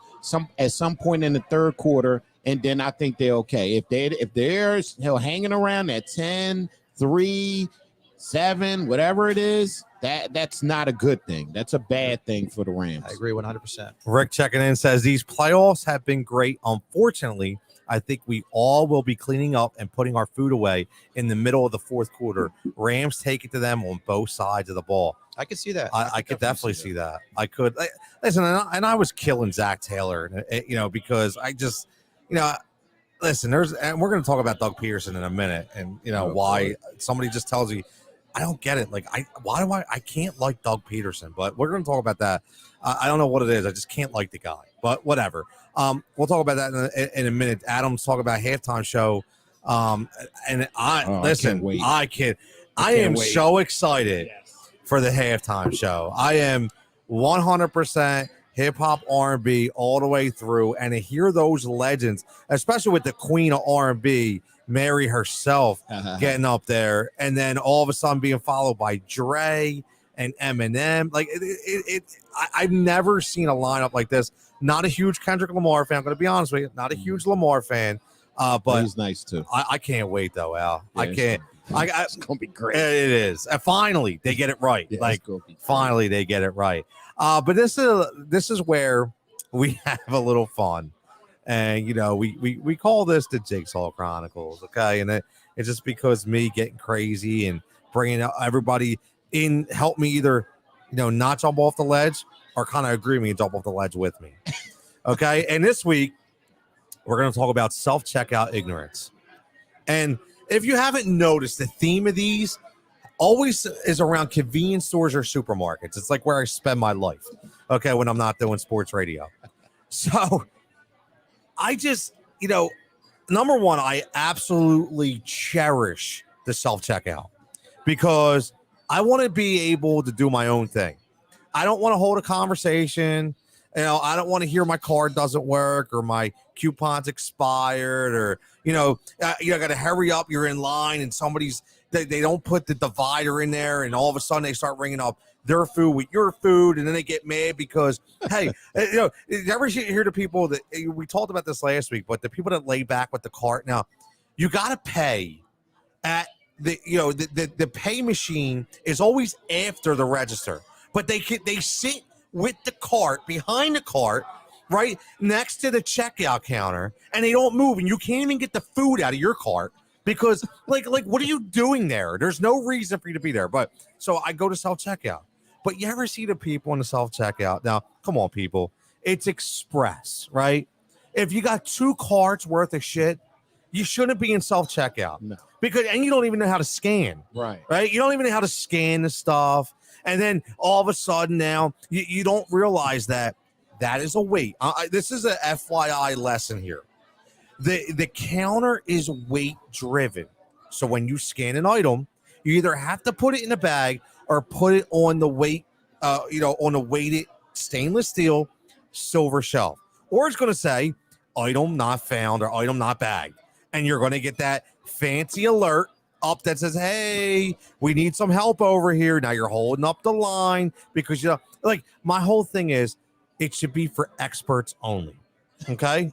point in the third quarter, and then I think they're okay. If they're hanging around at 10, 3, 7, whatever it is, that's not a good thing. That's a bad thing for the Rams. I agree 100%. Rick checking in says these playoffs have been great. Unfortunately, I think we all will be cleaning up and putting our food away in the middle of the fourth quarter. Rams take it to them on both sides of the ball. I could see that. I could definitely see that. I could. Listen, and I was killing Zach Taylor, because I just, listen, and we're going to talk about Doug Pederson in a minute, and why somebody just tells you, I don't get it. Like, I can't like Doug Pederson, but we're going to talk about that. I don't know what it is. I just can't like the guy, but whatever. We'll talk about that in a minute. Adam's talking about halftime show. And I am so excited for the halftime show. I am 100% hip hop R&B all the way through, and to hear those legends, especially with the queen of R&B, Mary herself, getting up there, and then all of a sudden being followed by Dre and Eminem. Like I've never seen a lineup like this. Not a huge Kendrick Lamar fan. I'm going to be honest with you. Not a huge Lamar fan. But he's nice too. I can't wait though, Al. Yeah, I can't. It's gonna be great. It is. And finally, they get it right. Yeah, finally, they get it right. But this is where we have a little fun. And, we call this the Jigsaw Chronicles, okay? And it's just because me getting crazy and bringing everybody in, help me either, not jump off the ledge or kind of agree with me and jump off the ledge with me, okay? And this week, we're going to talk about self-checkout ignorance. And if you haven't noticed, the theme of these always is around convenience stores or supermarkets. It's like where I spend my life, okay, when I'm not doing sports radio. So I just, number one, I absolutely cherish the self-checkout because I want to be able to do my own thing. I don't want to hold a conversation. I don't want to hear my card doesn't work or my coupon's expired or, you got to hurry up. You're in line and they don't put the divider in there and all of a sudden they start ringing up their food with your food, and then they get mad because, hey, you ever hear the people that we talked about this last week, but the people that lay back with the cart now, you got to pay at the pay machine is always after the register, but they sit with the cart behind the cart right next to the checkout counter, and they don't move, and you can't even get the food out of your cart. Because like, what are you doing there? There's no reason for you to be there. But so I go to self-checkout. But you ever see the people in the self-checkout? Now, come on, people. It's express, right? If you got 2 carts worth of shit, you shouldn't be in self-checkout. No. And you don't even know how to scan. Right. You don't even know how to scan the stuff. And then all of a sudden now, you don't realize that is a weight. This is a FYI lesson here. The counter is weight driven. So when you scan an item, you either have to put it in a bag or put it on the weight, on a weighted stainless steel silver shelf. Or it's going to say item not found or item not bagged. And you're going to get that fancy alert up that says, hey, we need some help over here. Now you're holding up the line because, my whole thing is it should be for experts only. Okay.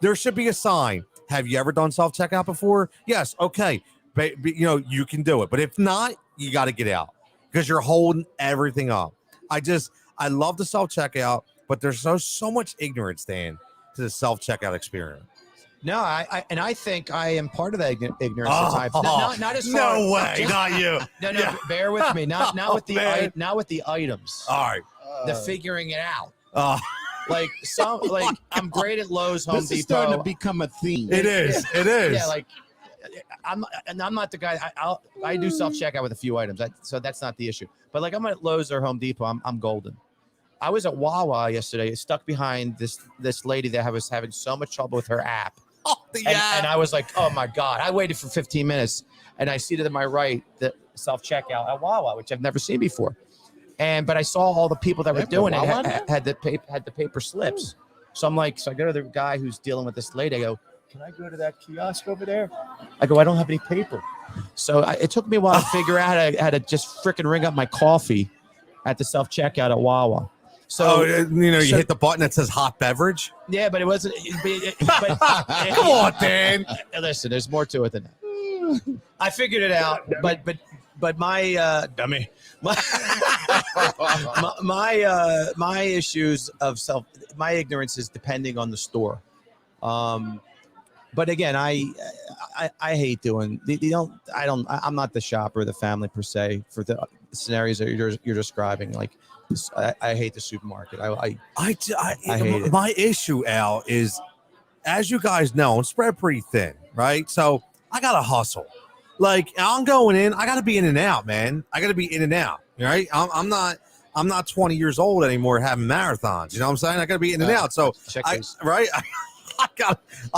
There should be a sign. Have you ever done self-checkout before? Yes. Okay. But you can do it. But if not, you got to get out because you're holding everything up. I love the self-checkout, but there's so much ignorance, Dan, to the self-checkout experience. No, I think I am part of that ignorance at times. Not as far. No way, not you. No, Yeah. bear with me. Not with the man. not with the items. All right. The figuring it out. Like I'm great at Lowe's, Home This Depot. is starting to become a theme. it is. It is. Yeah, like I'm not the guy. I do self checkout with a few items, so that's not the issue. But like I'm at Lowe's or Home Depot, I'm golden. I was at Wawa yesterday, stuck behind this lady that was having so much trouble with her app. And I was like, oh my God. I waited for 15 minutes and I see to my right the self-checkout at Wawa, which I've never seen before. But I saw all the people that were doing it had the paper slips. So I'm like, so I go to the guy who's dealing with this lady. I go, can I go to that kiosk over there? I go, I don't have any paper. So it took me a while to figure out how to just freaking ring up my coffee at the self-checkout at Wawa. So you hit the button that says hot beverage. Yeah, but it wasn't. Come on, Dan. Listen, there's more to it than that. I figured it out, but my dummy, my issues of my ignorance is depending on the store. But again, I hate doing. I'm not the shopper of the family per se for the scenarios that you're describing. Like. I hate the supermarket. I hate it. My issue, Al, is as you guys know, I'm spread pretty thin, right? So I gotta hustle. Like I'm going in, I gotta be in and out, man. I gotta be in and out, right? I'm not 20 years old anymore having marathons. You know what I'm saying? I gotta be in and out. So I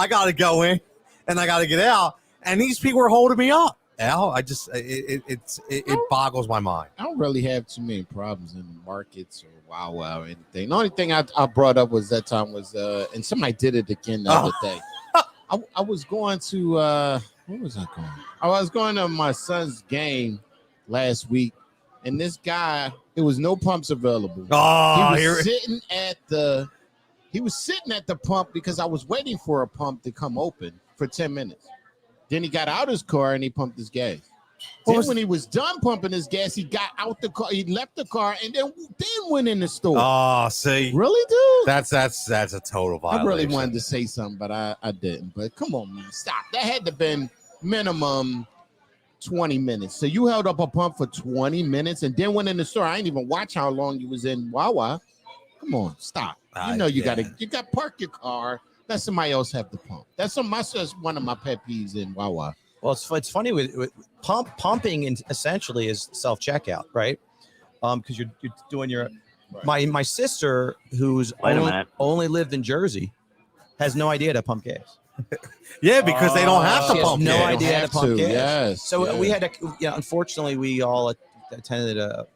gotta go in and I gotta get out. And these people are holding me up. Al, it boggles my mind. I don't really have too many problems in markets or Wawa or anything. The only thing I brought up was that time was and somebody did it again the other day. I was going to where was I going? I was going to my son's game last week, and this guy, there was no pumps available. He was sitting at the pump because I was waiting for a pump to come open for 10 minutes. Then he got out his car and he pumped his gas. Then when he was done pumping his gas, he got out the car. He left the car and then went in the store. Oh, see, really, dude? That's a total violation. I really wanted to say something, but I didn't. But come on, man, stop. That had to been minimum 20 minutes. So you held up a pump for 20 minutes and then went in the store. I didn't even watch how long you was in Wawa. Come on, stop. You got to park your car. Let somebody else have the pump. That's one of my pet peeves in Wawa. Well, it's funny with pumping essentially is self-checkout, right? Because you're doing your my sister who's only lived in Jersey has no idea to pump gas. Yeah, because they don't have to pump. No idea how to pump gas. Yes. So we had to. Unfortunately, we all attended a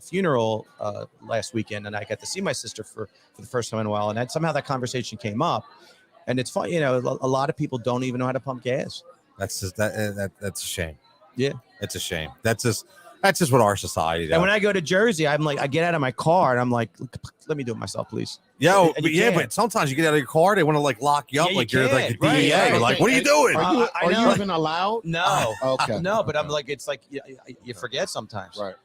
funeral last weekend, and I got to see my sister for the first time in a while, and somehow that conversation came up, and it's fun. A lot of people don't even know how to pump gas. That's just that's a shame. Yeah, it's a shame. That's just what our society does. And when I go to Jersey, I'm like, I get out of my car and I'm like, let me do it myself, please. But sometimes you get out of your car, they want to lock you up you're like a DEA. Right. Like, what are you doing? Are you even allowed? No. Okay. No, but I'm like, it's like you forget sometimes. Right.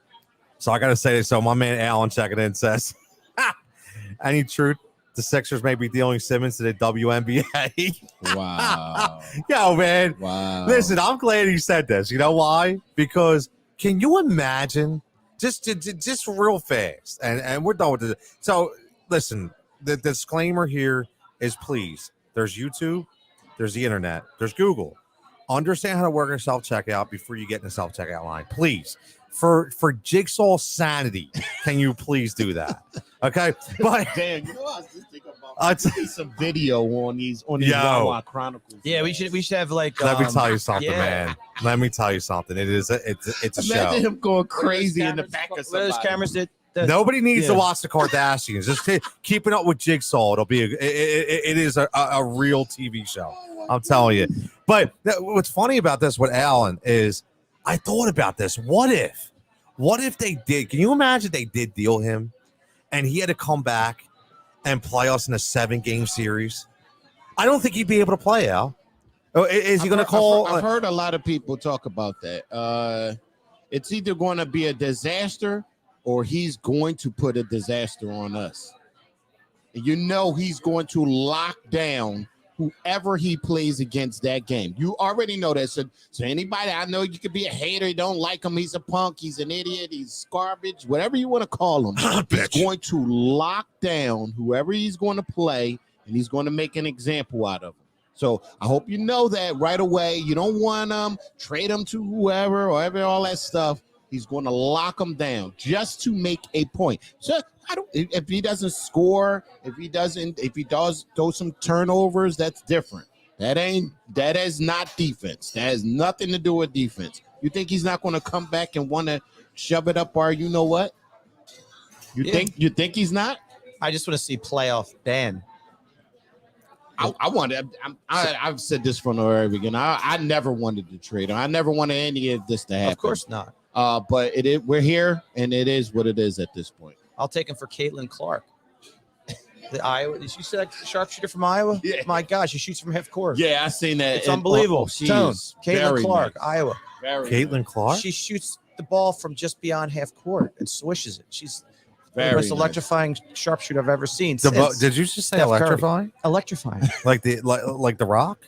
So I got to say, so my man Alan checking in says, any truth the Sixers may be dealing Simmons to the WNBA? Wow. Yo, man. Wow. Listen, I'm glad he said this. You know why? Because can you imagine just real fast? And we're done with it. So listen, the disclaimer here is please, there's YouTube, there's the internet, there's Google. Understand how to work a self-checkout before you get in the self-checkout line. Please. For Jigsaw sanity, can you please do that? Okay, but Dan, I was just thinking about some video on these Jaguar Chronicles. Yeah, we should have like. Let me tell you something, man. Let me tell you something. It's a show. Imagine him going crazy in the back of somebody. Those cameras that. Nobody needs to watch the Kardashians. Just keeping up with Jigsaw. It'll be it is a real TV show. I'm telling you. But what's funny about this with Alan is I thought about this. What if they did? Can you imagine they did deal him and he had to come back and play us in a 7-game series? I don't think he'd be able to play, Al. Is he going to call? I've heard a lot of people talk about that. It's either going to be a disaster or he's going to put a disaster on us. You know he's going to lock down whoever he plays against that game. You already know that. So anybody, I know you could be a hater, you don't like him, he's a punk, he's an idiot, he's garbage, whatever you want to call him. He's going to lock down whoever he's going to play, and he's going to make an example out of him. So I hope you know that right away. You don't want him, trade him to whoever, or all that stuff. He's going to lock him down just to make a point. So if he doesn't score, if he does throw some turnovers, that's different. That is not defense. That has nothing to do with defense. You think he's not going to come back and want to shove it up our you know what? You think he's not? I just want to see playoff Ben. I've said this from the very beginning. I never wanted to trade him. I never wanted any of this to happen. Of course not. But we're here, and it is what it is at this point. I'll take him for Caitlin Clark. The Iowa. Did you see that sharpshooter from Iowa? Yeah. My gosh, she shoots from half court. Yeah, I seen that. It's unbelievable. Tone. Caitlin Clark, nice. Iowa. Caitlin Clark? She shoots the ball from just beyond half court and swishes it. She's Very the most nice. electrifying sharpshooter I've ever seen. Did you just say Steph Curry. electrifying? Electrifying. like the Rock?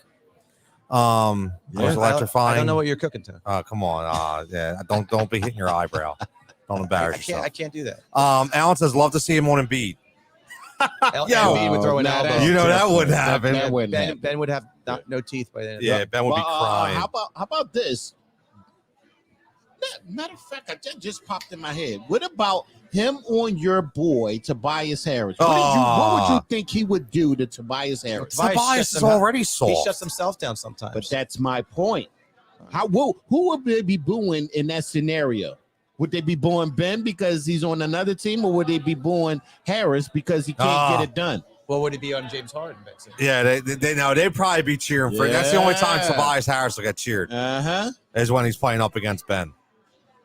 Was electrifying. I don't know what you're cooking to. Come on. Yeah. Don't be hitting your eyebrow. Don't embarrass yourself. I can't do that. Alan says, love to see him on Embiid. Embiid would throw an elbow. You know that wouldn't happen. That wouldn't happen. Ben would have no teeth by then. Yeah, Ben would be crying. How about this? Matter of fact, that just popped in my head. What about him on your boy Tobias Harris? What would you think he would do to Tobias Harris? Tobias is already soft. He shuts himself down sometimes. But that's my point. Who would they be booing in that scenario? Would they be booing Ben because he's on another team, or would they be booing Harris because he can't get it done? What would it be on James Harden? Yeah, they'd probably be cheering for it. That's the only time Tobias Harris will get cheered. Is when he's playing up against Ben.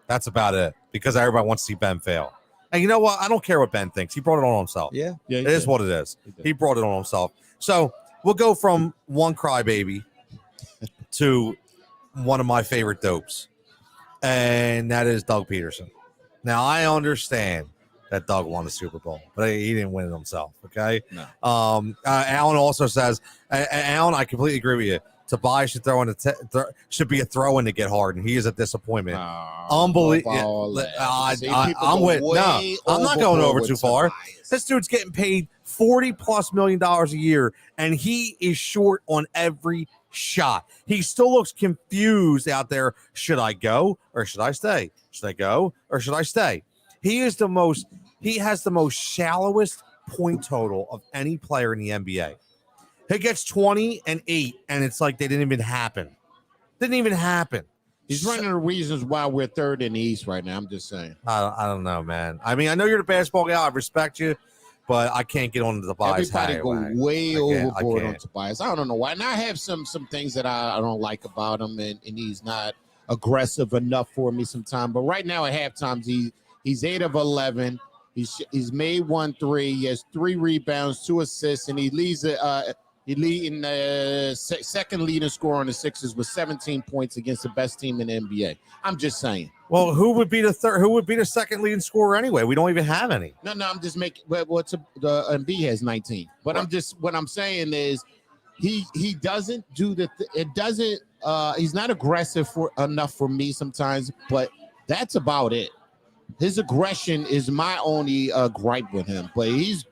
That's about it, because everybody wants to see Ben fail. And you know what? I don't care what Ben thinks. He brought it on himself. Yeah. It is what it is. He brought it on himself. So we'll go from one crybaby to one of my favorite dopes, and that is Doug Pederson. Now, I understand that Doug won the Super Bowl, but he didn't win it himself, okay? No. Alan also says, Alan, I completely agree with you. Tobias should should be a throw-in to get Harden. He is a disappointment. Unbelievable. I'm not going over too far. This dude's getting paid $40+ million a year, and he is short on every shot. He still looks confused out there. Should I go or should I stay? Should I go or should I stay? He has the most shallowest point total of any player in the NBA. He gets 20 and 8, and it's like they didn't even happen. He's running the reasons why we're third in the East right now. I'm just saying. I don't know, man. I mean, I know you're the basketball guy. I respect you, but I can't get on the Tobias. Everybody go way overboard on Tobias. I don't know why. And I have some things that I don't like about him, and he's not aggressive enough for me sometimes. But right now at halftime, he's 8 of 11. He's made 1 3. He has 3 rebounds, 2 assists, and he leads in the second leading scorer on the Sixers with 17 points against the best team in the NBA. I'm just saying. Well, who would be the third? Who would be the second leading scorer anyway? We don't even have any. No, I'm just making. The Embiid has 19. But what I'm saying is, he doesn't do he's not aggressive enough for me sometimes. But that's about it. His aggression is my only gripe with him. But he's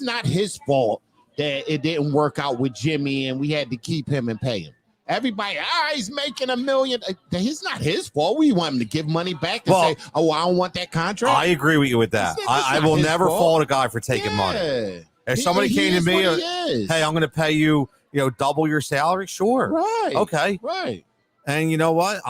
not his fault that it didn't work out with Jimmy and we had to keep him and pay him. Everybody, he's making $1 million. It's not his fault. We want him to give money back and say, I don't want that contract. I agree with you with that. I will never fault a guy for taking money. If somebody came to me, hey, I'm going to pay you, double your salary. Sure. Right. Okay. Right. And you know what?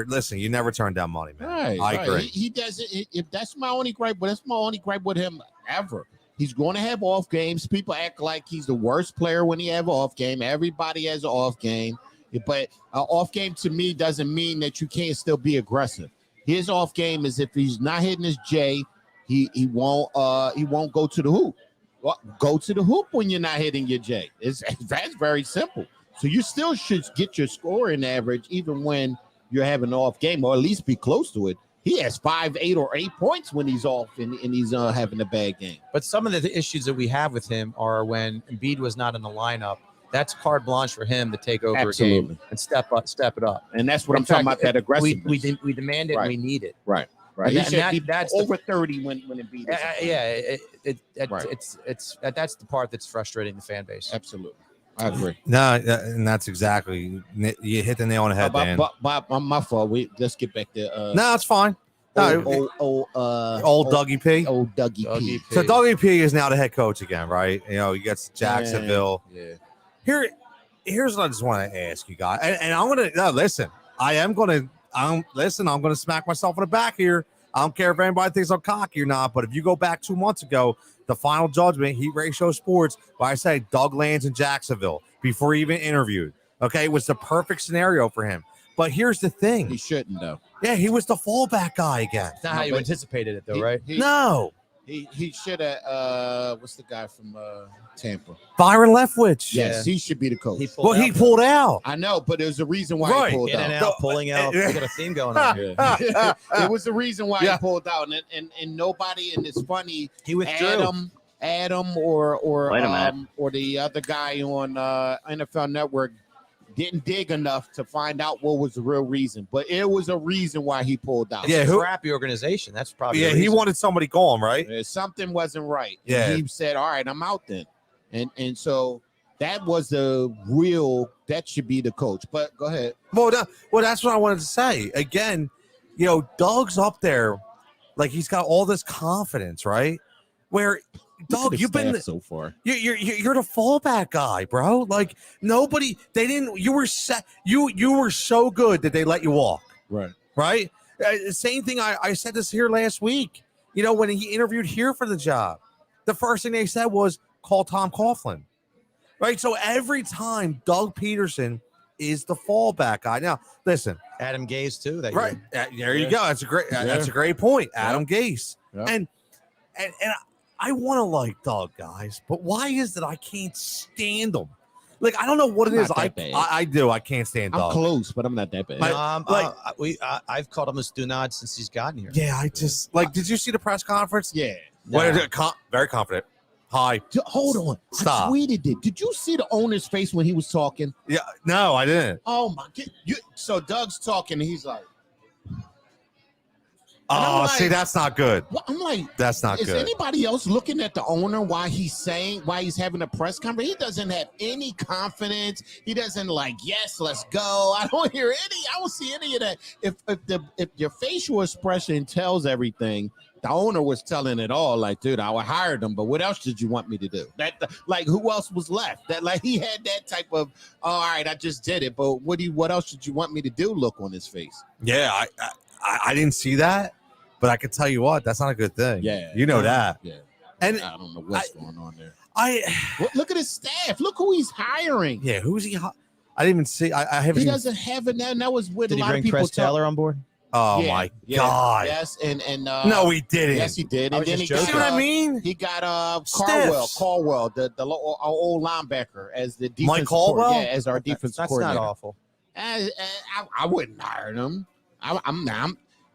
Listen, you never turn down money, man. Right. I agree. He doesn't. If that's my only gripe, but that's my only gripe with him ever. He's going to have off games. People act like he's the worst player when he have an off game. Everybody has an off game. But an off game to me doesn't mean that you can't still be aggressive. His off game is if he's not hitting his J, he won't go to the hoop. Well, go to the hoop when you're not hitting your J. That's very simple. So you still should get your scoring average even when you're having an off game, or at least be close to it. He has 5, 8, or 8 points when he's off and he's having a bad game. But some of the issues that we have with him are when Embiid was not in the lineup. That's carte blanche for him to take over a game and step it up. And that's what I'm talking about, that aggressiveness. We demand it, and we need it. Right. And He should be that's over 30 when Embiid is. That's the part that's frustrating the fan base. Absolutely. I agree. No, and that's exactly, you hit the nail on the head, Dan. But my fault. Let's get back to No, it's fine. No, old Dougie P. Old Dougie P. So Dougie P is now the head coach again, right? You know, he gets Jacksonville. Yeah. Here's what I just want to ask you guys, and I'm gonna listen. I'm gonna smack myself in the back here. I don't care if anybody thinks I'm cocky or not, but if you go back 2 months ago, the final judgment, Heat Ratio Sports, where I say Doug lands in Jacksonville before he even interviewed. Okay, it was the perfect scenario for him. But here's the thing. He shouldn't, though. Yeah, he was the fallback guy again. It's not how you anticipated it, though, right? No. He should have, what's the guy from Tampa? Byron Leftwich. Yes, he should be the coach. He pulled out. I know, but there's a reason why he pulled In and out. out, pulling out. We got a theme going on here. It was the reason why he pulled out, and nobody, and it's funny. He withdrew. Adam or Wait a minute. or the other guy on NFL Network didn't dig enough to find out what was the real reason, but it was a reason why he pulled out. Yeah, It's a crappy organization. That's probably the he reason. wanted somebody gone, right? Something wasn't right. Yeah. And he said, "All right, I'm out then," and so that was that should be the coach. But go ahead. Well, that's what I wanted to say. Again, you know, Doug's up there, like he's got all this confidence, right? Where Doug, you've been so far. You're the fallback guy, bro. Like nobody, they didn't. You were set. You were so good that they let you walk. Right. Same thing. I said this here last week. You know, when he interviewed here for the job, the first thing they said was call Tom Coughlin. Right. So every time Doug Pederson is the fallback guy. Now, listen, Adam Gase too. That right there you go. That's a great point. Adam Gase. And I want to like Doug, guys, but why is it I can't stand him? Like, I don't know what it is. I do. I can't stand Doug. I'm close, but I'm not that bad. I've called him a Stunad since he's gotten here. Yeah, I just did you see the press conference? Yeah. Very confident. Hi. Hold on. Stop. I tweeted it. Did you see the owner's face when he was talking? Yeah. No, I didn't. Oh my God. So Doug's talking, and he's like, oh, like, see, that's not good. well, I'm like, That's not is good. anybody else looking at the owner why he's having a press conference? He doesn't have any confidence. He doesn't yes, let's go. I don't see any of that. If your facial expression tells everything, the owner was telling it all. Like, dude, I hired him, but what else did you want me to do? Who else was left? He had that type of, all right, I just did it, but what else did you want me to do? Look on his face. Yeah, I didn't see that, but I can tell you what, that's not a good thing. Yeah, you know that. Yeah, and I don't know what's going on there. Look at his staff. Look who he's hiring. Yeah, who's he? I didn't even see. I haven't. He doesn't have it now. And that was with Did a he lot bring of people. Chris Taylor on board? Oh my God! Yes, and no, he didn't. Yes, he did. And then see what I mean? He got Stiffs. Caldwell, the old linebacker, as the defense. Mike Caldwell, as our defense That's coordinator. not awful. I wouldn't hire him.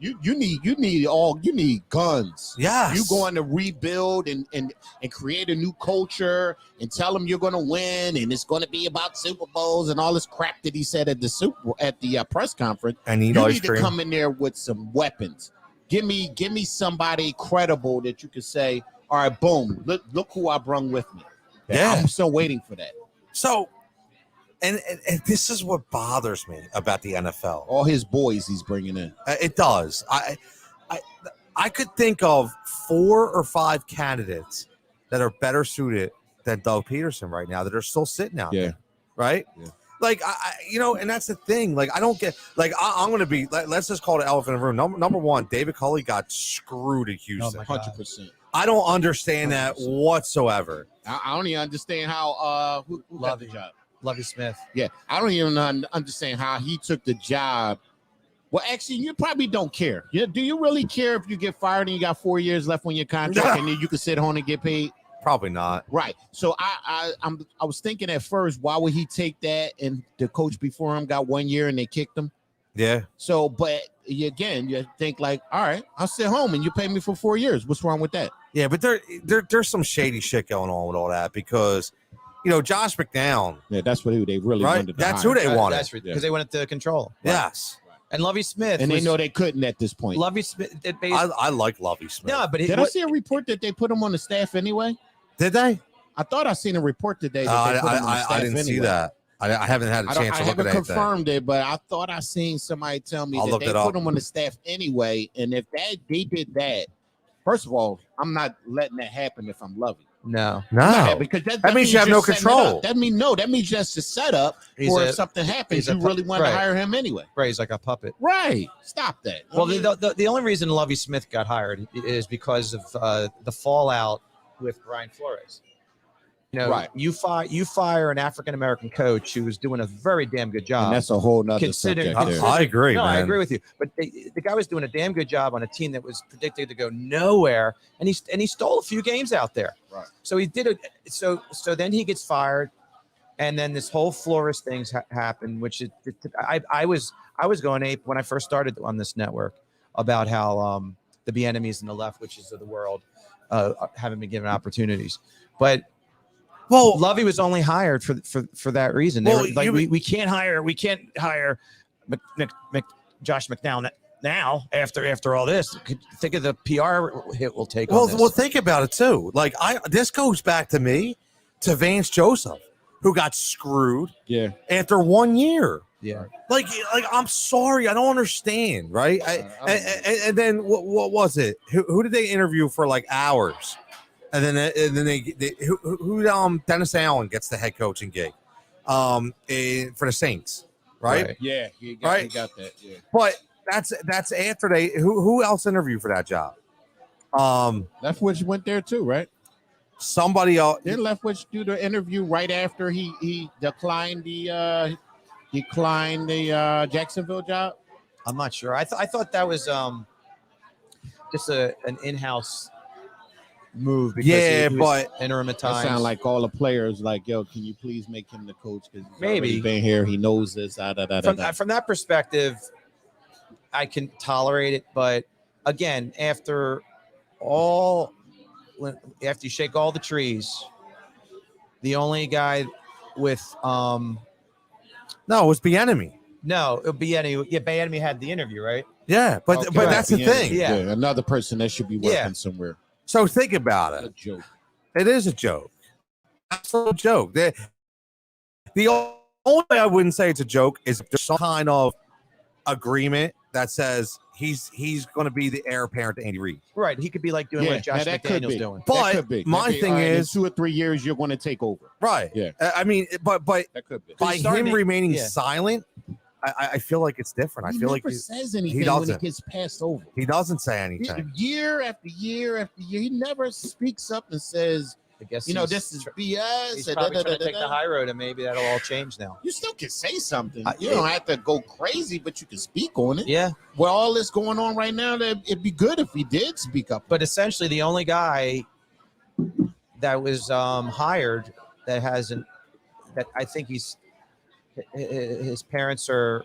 You need guns. Yes. You going to rebuild and create a new culture and tell them you're going to win and it's going to be about Super Bowls and all this crap that he said at the press conference. I need you ice need cream. to come in there with some weapons. Give me somebody credible that you could say, all right, boom, look who I brung with me. Yeah. I'm still waiting for that. So, and this is what bothers me about the NFL. All his boys he's bringing in. It does. I could think of 4 or 5 candidates that are better suited than Doug Pederson right now that are still sitting out there. Right? Yeah. Like, and that's the thing. Like, I don't get, I'm going to be, let's just call it elephant in the room. Number one, David Culley got screwed at Houston. 100%. I don't understand that whatsoever. I don't even understand how who got the job. Lovie Smith. Yeah, I don't even understand how he took the job. Well, actually, you probably don't care. Do you really care if you get fired and you got 4 years left on your contract and then you can sit home and get paid? Probably not. Right. So I was thinking at first, why would he take that? And the coach before him got 1 year and they kicked him. Yeah. So, but you think like, all right, I'll sit home and you pay me for 4 years. What's wrong with that? Yeah, but there's some shady shit going on with all that because, Josh McDown. Yeah, that's what they really right? wanted. That's who they wanted. That's because they wanted to control. Right. Yes. And Lovie Smith. And they know they couldn't at this point. Lovie Smith. I like Lovie Smith. No, but Did I see a report that they put him on the staff anyway? Did they? I thought I seen a report today. That they put him on the staff I didn't see that. I haven't had a chance to look at haven't anything. confirmed it, but I thought I seen somebody tell me that they put him on the staff anyway. And if they did that, first of all, I'm not letting that happen if I'm Lovie. No, because that means you have no control. That means just a setup for if something happens, you really want to hire him anyway. Right, he's like a puppet. Right, stop that. Well, the only reason Lovie Smith got hired is because of the fallout with Brian Flores. Right. You fire an African American coach who was doing a very damn good job. And that's a whole nother subject. I agree. No, man. I agree with you. But the guy was doing a damn good job on a team that was predicted to go nowhere, and he stole a few games out there. Right. So he did it. So then he gets fired, and then this whole Flores thing happened, which I was going ape when I first started on this network about how the Bieniemys and the left, which is of the world, haven't been given opportunities, but. Well, Lovie was only hired for that reason. They were like, we can't hire Josh McDowell now after all this. Think of the PR hit we'll take. Well, think about it too. Like this goes back to Vance Joseph, who got screwed. Yeah. After 1 year. Yeah. Like I'm sorry, I don't understand. Right. And then what was it? Who did they interview for like hours? And then they Dennis Allen gets the head coaching gig for the Saints, right? Yeah, he got that. Yeah, but that's after who else interviewed for that job? Leftwich went there too, right? Somebody else. Did Leftwich do the interview right after he declined the Jacksonville job? I'm not sure. I thought that was just an in-house move because he was interim at times. It sound like all the players like, yo, can you please make him the coach because he's maybe been here, he knows this. From that perspective, I can tolerate it, but again, after you shake all the trees, the only guy with no, it was Bieniemy. No, Bieniemy. Yeah, Bieniemy had the interview, right? Yeah, but that's the thing. Yeah, another person that should be working somewhere. So think about it. It's a joke. It is a joke. Absolute joke. The only way I wouldn't say it's a joke is if there's some kind of agreement that says he's going to be the heir apparent to Andy Reid. Right. He could be like doing what Josh McDaniel's doing. But my thing is, in 2 or 3 years you're going to take over. Right. Yeah. I mean, but that could be. By him remaining silent, I feel like it's different. I feel like he says anything when he gets passed over. He doesn't say anything. Year after year after year, he never speaks up and says, I guess this is BS. He's probably trying to take the high road, and maybe that'll all change now. You still can say something. You don't have to go crazy, but you can speak on it. Yeah. With all this going on right now, it'd be good if he did speak up. But essentially, the only guy that was hired that I think his parents are,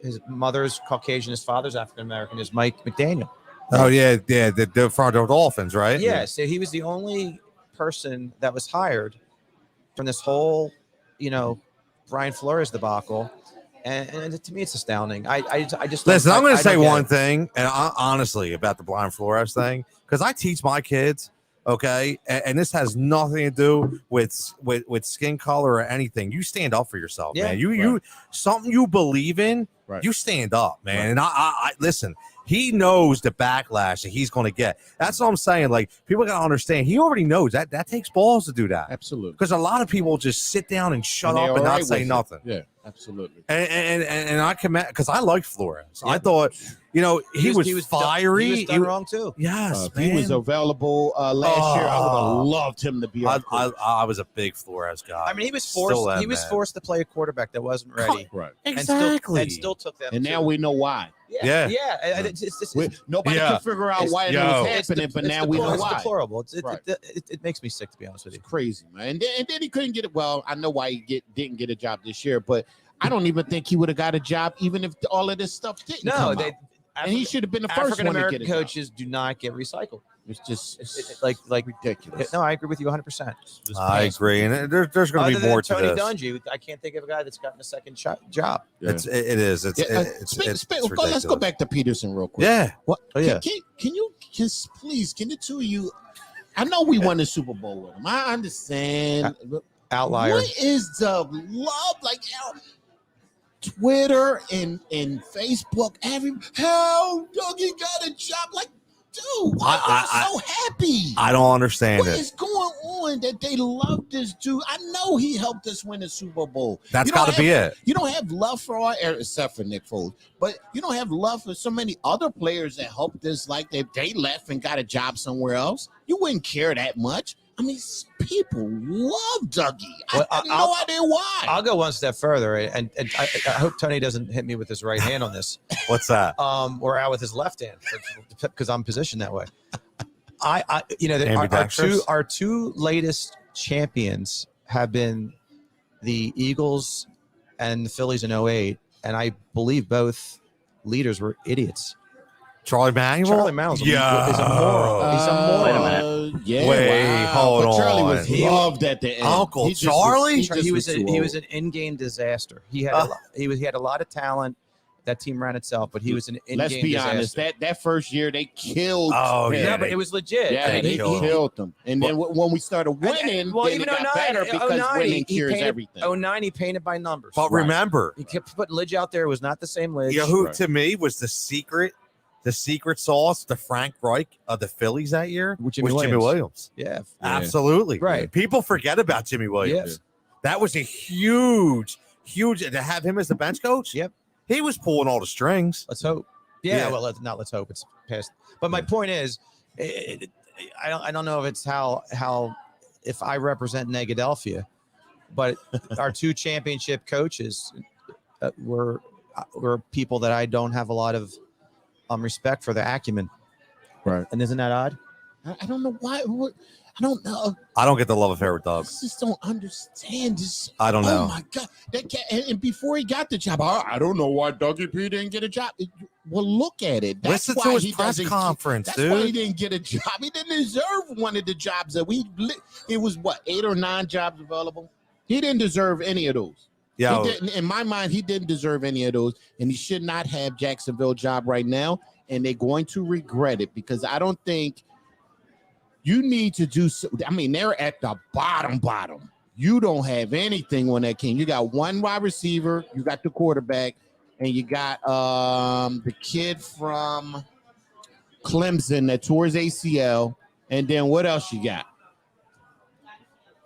his mother's Caucasian, his father's African American, is Mike McDaniel. Oh yeah, the front of Dolphins, right? Yeah, so he was the only person that was hired from this whole, Brian Flores debacle, and to me it's astounding. I just listen. I'm going to say one thing, and honestly about the Brian Flores thing, because I teach my kids. Okay, and this has nothing to do with skin color or anything. You stand up for yourself, man. You something you believe in, you stand up, man. Right. And I listen. He knows the backlash that he's going to get. That's what I'm saying. Like, people got to understand. He already knows that takes balls to do that. Absolutely. Because a lot of people just sit down and shut up and not say nothing. Yeah, Absolutely. And I commend because I liked Flores. Yeah. I thought, he was fiery. He was done wrong too. Yes, if he was available last year, I would have loved him to be. I was a big Flores guy. I mean, he was forced. He was forced to play a quarterback that wasn't ready. Right. Exactly. And still took them. And now we know why. Yeah. Nobody can figure out why it was happening, but now we know why. It's deplorable. It makes me sick, to be honest with you. It's crazy, man. And then he couldn't get it. Well, I know why he didn't get a job this year, but I don't even think he would have got a job even if all of this stuff didn't come out. And he should have been the first one to get it. Coaches do not get recycled. It's just like ridiculous. No, I agree with you 100%. I agree, and there's going to be more to Tony this. Dungy, I can't think of a guy that's gotten a second job. Yeah. It is. Let's go back to Pederson real quick. Yeah. What? Oh, yeah. Can you just please? Can the two of you? I know we won the Super Bowl with him. I understand. Outlier. What is the love like? Twitter and Facebook, how Dougie got a job? Like, dude, why are you so happy? I don't understand What is going on that they love this dude? I know he helped us win the Super Bowl. That's got to be it. You don't have love for all, except for Nick Foles, but you don't have love for so many other players that helped us. Like they left and got a job somewhere else. You wouldn't care that much. I mean, people love Dougie. I have no idea why. I'll go one step further, and I hope Tony doesn't hit me with his right hand on this. What's that? Or out with his left hand, because I'm positioned that way. Our two latest champions have been the Eagles and the Phillies in 2008, and I believe both leaders were idiots. Charlie Manuel? Is a moral. He's a moral. Wait a minute. Yeah, Wait, hold on. Charlie was loved at the end. Uncle Charlie? He was an in-game disaster. He had a lot of talent. That team ran itself, but he was an in-game Let's be disaster. honest. That first year they killed. Oh him. Yeah, but it was legit. Yeah, they killed them. And then when we started winning, then even it got better because winning cures everything. 2009, he painted by numbers. But remember, he kept putting Lidge out there. It was not the same Lidge. who to me was the secret sauce, the Frank Reich of the Phillies that year was Jimmy Williams. Yeah, absolutely. Right. People forget about Jimmy Williams. Yes. That was a huge to have him as the bench coach. Yep. He was pulling all the strings. Let's hope. Yeah. Well, let's hope it's past. But my point is, I don't know if it's how if I represent Negadelphia, but our two championship coaches were people that I don't have a lot of respect for their acumen. Right. And isn't that odd? I don't know why. I don't know. I don't get the love affair with Doug. I just don't understand this. I don't know. Oh my God! And before he got the job, I don't know why Dougie P didn't get a job. Well, look at it. That's Listen why to his press conference, that's dude. Why he didn't get a job. He didn't deserve one of the jobs that it was 8 or 9 jobs available. He didn't deserve any of those. Yeah. In my mind, he didn't deserve any of those, and he should not have Jacksonville job right now. And they're going to regret it because I don't think. You need to do so. I mean, they're at the bottom. You don't have anything on that team. You got one wide receiver, you got the quarterback, and you got the kid from Clemson that tore his ACL. And then what else you got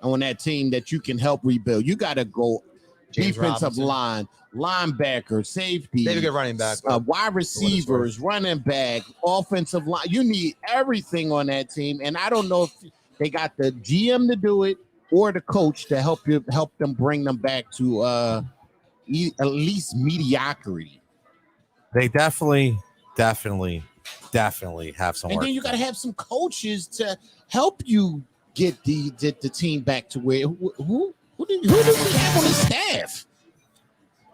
on that team that you can help rebuild? You got to go James defensive Robinson. line, linebacker, safety. They have a good running back. Wide receivers, running back, offensive line. You need everything on that team. And I don't know if they got the GM to do it or the coach to help them bring them back to at least mediocrity. They definitely have some And work. then you got to have some coaches to help you get the team back to where who do we have on the staff?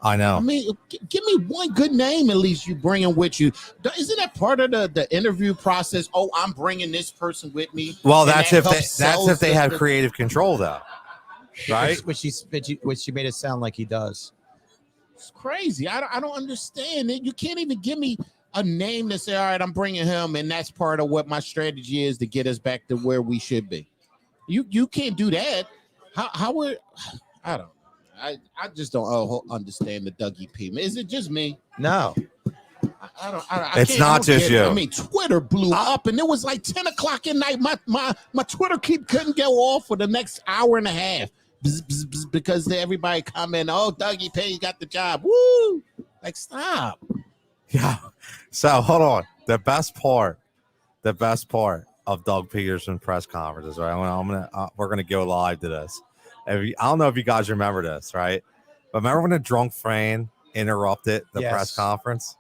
I know. I mean, give me one good name at least you bringing with you. Isn't that part of the interview process? Oh, I'm bringing this person with me. Well, that's if they have creative control, though, right? Which she made it sound like he does. It's crazy. I don't understand it. You can't even give me a name to say, all right, I'm bringing him, and that's part of what my strategy is to get us back to where we should be. You can't do that. How would I don't. I just don't understand the Dougie P. Is it just me? No. It's not just you. I mean, Twitter blew up, and it was like 10 o'clock at night. My Twitter couldn't go off for the next hour and a half. bzz, bzz, bzz, because everybody comment, oh, Dougie Payne got the job. Woo! Like, stop. Yeah. So hold on. The best part of Doug Pederson press conferences, right? We're gonna go live to this. I don't know if you guys remember this, right? But remember when the drunk fan interrupted the press conference,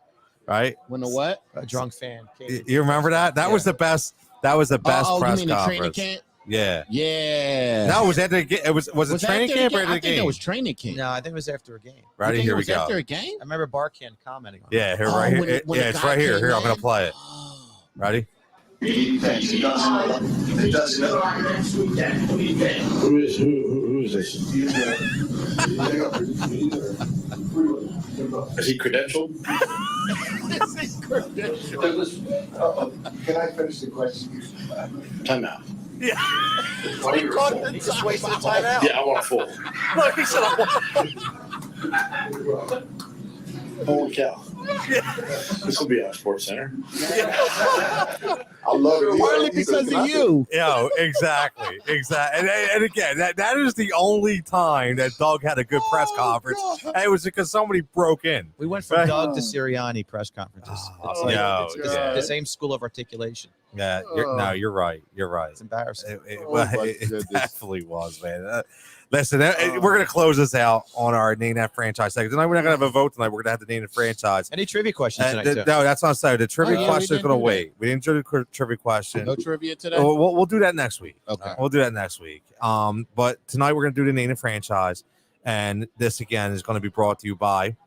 right? When the what? A drunk fan. You remember that? That was the best. That was the best press you mean conference. The training camp? Yeah. Yeah. No, it was at the game. Was it training camp or the I game? think it was training camp. No, I think it was after a game. Ready? Here we go. After a game? I remember Barkan commenting on it. Yeah, here, right here. When It's right here. Here, I'm gonna play it. Ready? Defense. It does know. Who is this? Is he credentialed? Can I finish the question? Timeout. Yeah. He just wasted timeout. Yeah, I want a full. Look, he said I want. Holy cow. This will be on Sports Center. I love it. Partly because of you. Yeah, exactly. And again, that is the only time that Doug had a good press conference. And it was because somebody broke in. We went from Doug to Sirianni press conferences. It's the same school of articulation. Yeah, you're right. You're right. It's embarrassing. It definitely was, man. Listen, we're going to close this out on our Name That Franchise segment. Tonight, we're not going to have a vote tonight. We're going to have to name the franchise. Any trivia questions tonight, too? No, that's not so. The trivia yeah, question is going to do wait. We didn't do the trivia question. No trivia today? We'll do that next week. Okay. We'll do that next week. But tonight, we're going to do the Name That Franchise. And this, again, is going to be brought to you by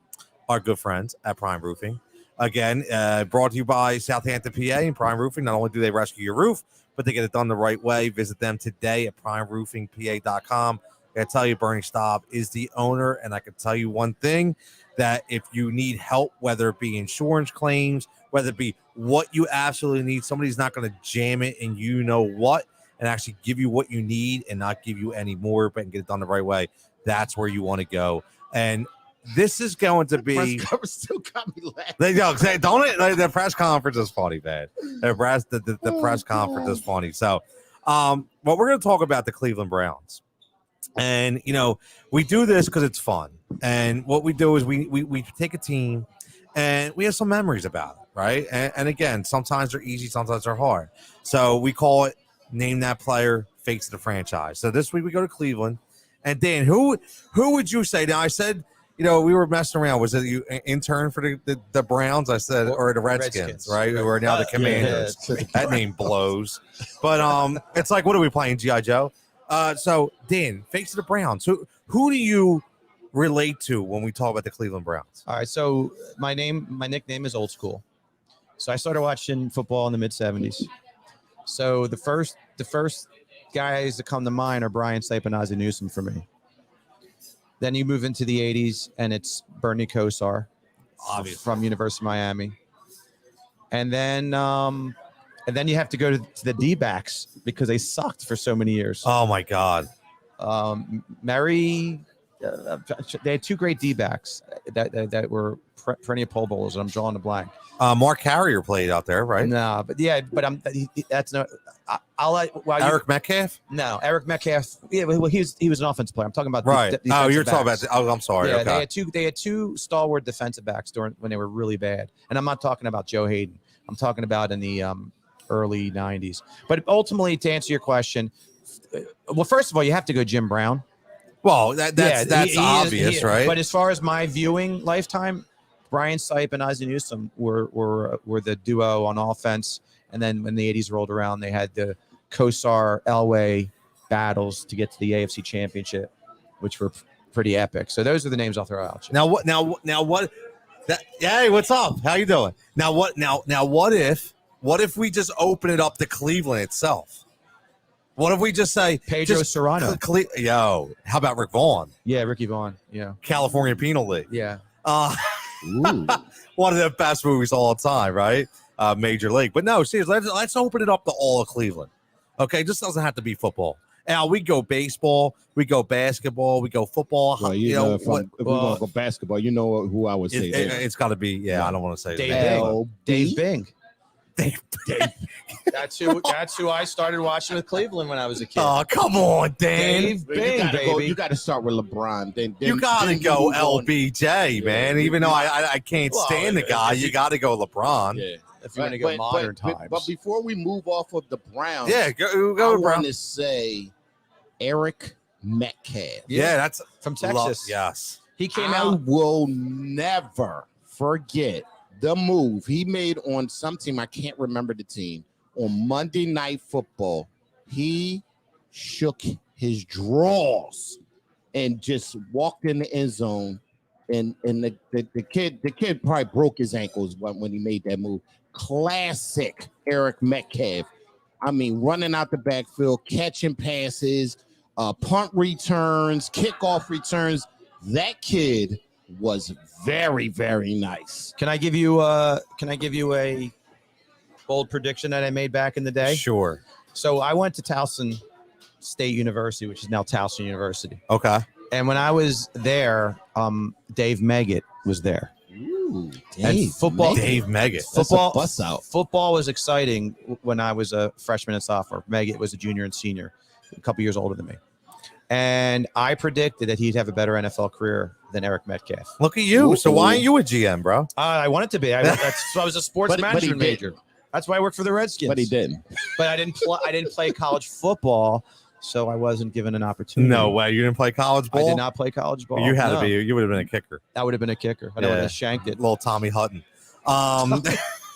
our good friends at Prime Roofing. Again, brought to you by Southampton, PA, and Prime Roofing. Not only do they rescue your roof, but they get it done the right way. Visit them today at primeroofingpa.com. I tell you, Bernie Staub is the owner, and I can tell you one thing, that if you need help, whether it be insurance claims, whether it be what you absolutely need, somebody's not going to jam it and you know what, and actually give you what you need and not give you any more, but get it done the right way. That's where you want to go. And this is going to be. Press conference still got me laughing. Don't it? Like, the press conference is funny, man. The press conference is funny. So, what we're going to talk about the Cleveland Browns. And, we do this because it's fun. And what we do is we take a team and we have some memories about it, right? And again, sometimes they're easy, sometimes they're hard. So we call it Name That Player, Fakes the Franchise. So this week we go to Cleveland. And Dan, who would you say? Now, I said, we were messing around. Was it you intern for the Browns? I said, or the Redskins, right? Who are now the Commanders. Yeah. That name blows. But it's like, what are we playing, G.I. Joe? So Dan, Fakes the Browns. Who do you relate to when we talk about the Cleveland Browns? All right, so my nickname is Old School. So I started watching football in the mid '70s. So the first guys that come to mind are Brian Sipe and Ozzie Newsome for me. Then you move into the '80s, and it's Bernie Kosar, Obviously, from University of Miami. And then you have to go to the D-backs because they sucked for so many years. Oh my God. Mary, they had two great D-backs that were perennial Pro Bowlers, and I'm drawing a blank. Mark Carrier played out there, right? No, but that's not. I'll let Eric Metcalf. No, Eric Metcalf. Yeah, well, he was an offensive player. I'm talking about right. You're backs. talking about. I'm sorry. Yeah, okay. they had two stalwart defensive backs when they were really bad, and I'm not talking about Joe Hayden. I'm talking about in the early '90s. But ultimately, to answer your question, well, first of all, you have to go Jim Brown. Well, that's obvious, right? But as far as my viewing lifetime, Brian Sipe and Ozzie Newsome were the duo on offense. And then when the 80s rolled around, they had the Kosar Elway battles to get to the AFC Championship, which were pretty epic. So those are the names I'll throw out. Now what? Hey, what's up? How you doing? Now what if we just open it up to Cleveland itself? What if we just say Pedro Serrano? How about Rick Vaughn? Yeah, Ricky Vaughn. Yeah, California Penal League. Yeah. One of the best movies of all time, right? Major League. But no, seriously, let's open it up to all of Cleveland. Okay, this doesn't have to be football. Now we go baseball, we go basketball, we go football. Well, if we want to go basketball, you know who I would say. It's got to be. Yeah, I don't want to say Dave Bing. Dave. That's who I started watching with Cleveland when I was a kid. Oh, come on, Dan. Dave Bing, baby. You got to start with LeBron. Then You got to then go move on. LBJ, man. Even though I can't stand the guy, you got to go LeBron. Yeah. If you want to go modern times. But before we move off of the Browns, Yeah, go I Brown. want to say Eric Metcalf. Yeah, that's from Texas. Yes. He came I out. will never forget the move he made on some team. I can't remember the team. On Monday Night Football, he shook his drawers and just walked in the end zone. And the kid probably broke his ankles when he made that move. Classic Eric Metcalf. I mean, running out the backfield, catching passes, punt returns, kickoff returns. That kid was very, very nice. Can I give you a bold prediction that I made back in the day? Sure. So I went to Towson State University, which is now Towson University. Okay. And when I was there, Dave Meggett was there. Ooh, And football- Dave Meggett. Football, bus out. Football was exciting when I was a freshman and sophomore. Meggett was a junior and senior, a couple years older than me. And I predicted that he'd have a better NFL career than Eric Metcalf. Look at you. Ooh. So why aren't you a GM, bro? I wanted to be. I was a sports But he management didn't. major. That's why I worked for the Redskins. But he didn't. But I didn't play college football, so I wasn't given an opportunity. No way. You didn't play college ball? I did not play college ball. You had to No. be. You would have been a kicker. That would have been a kicker. I would have shanked it. Little Tommy Hutton.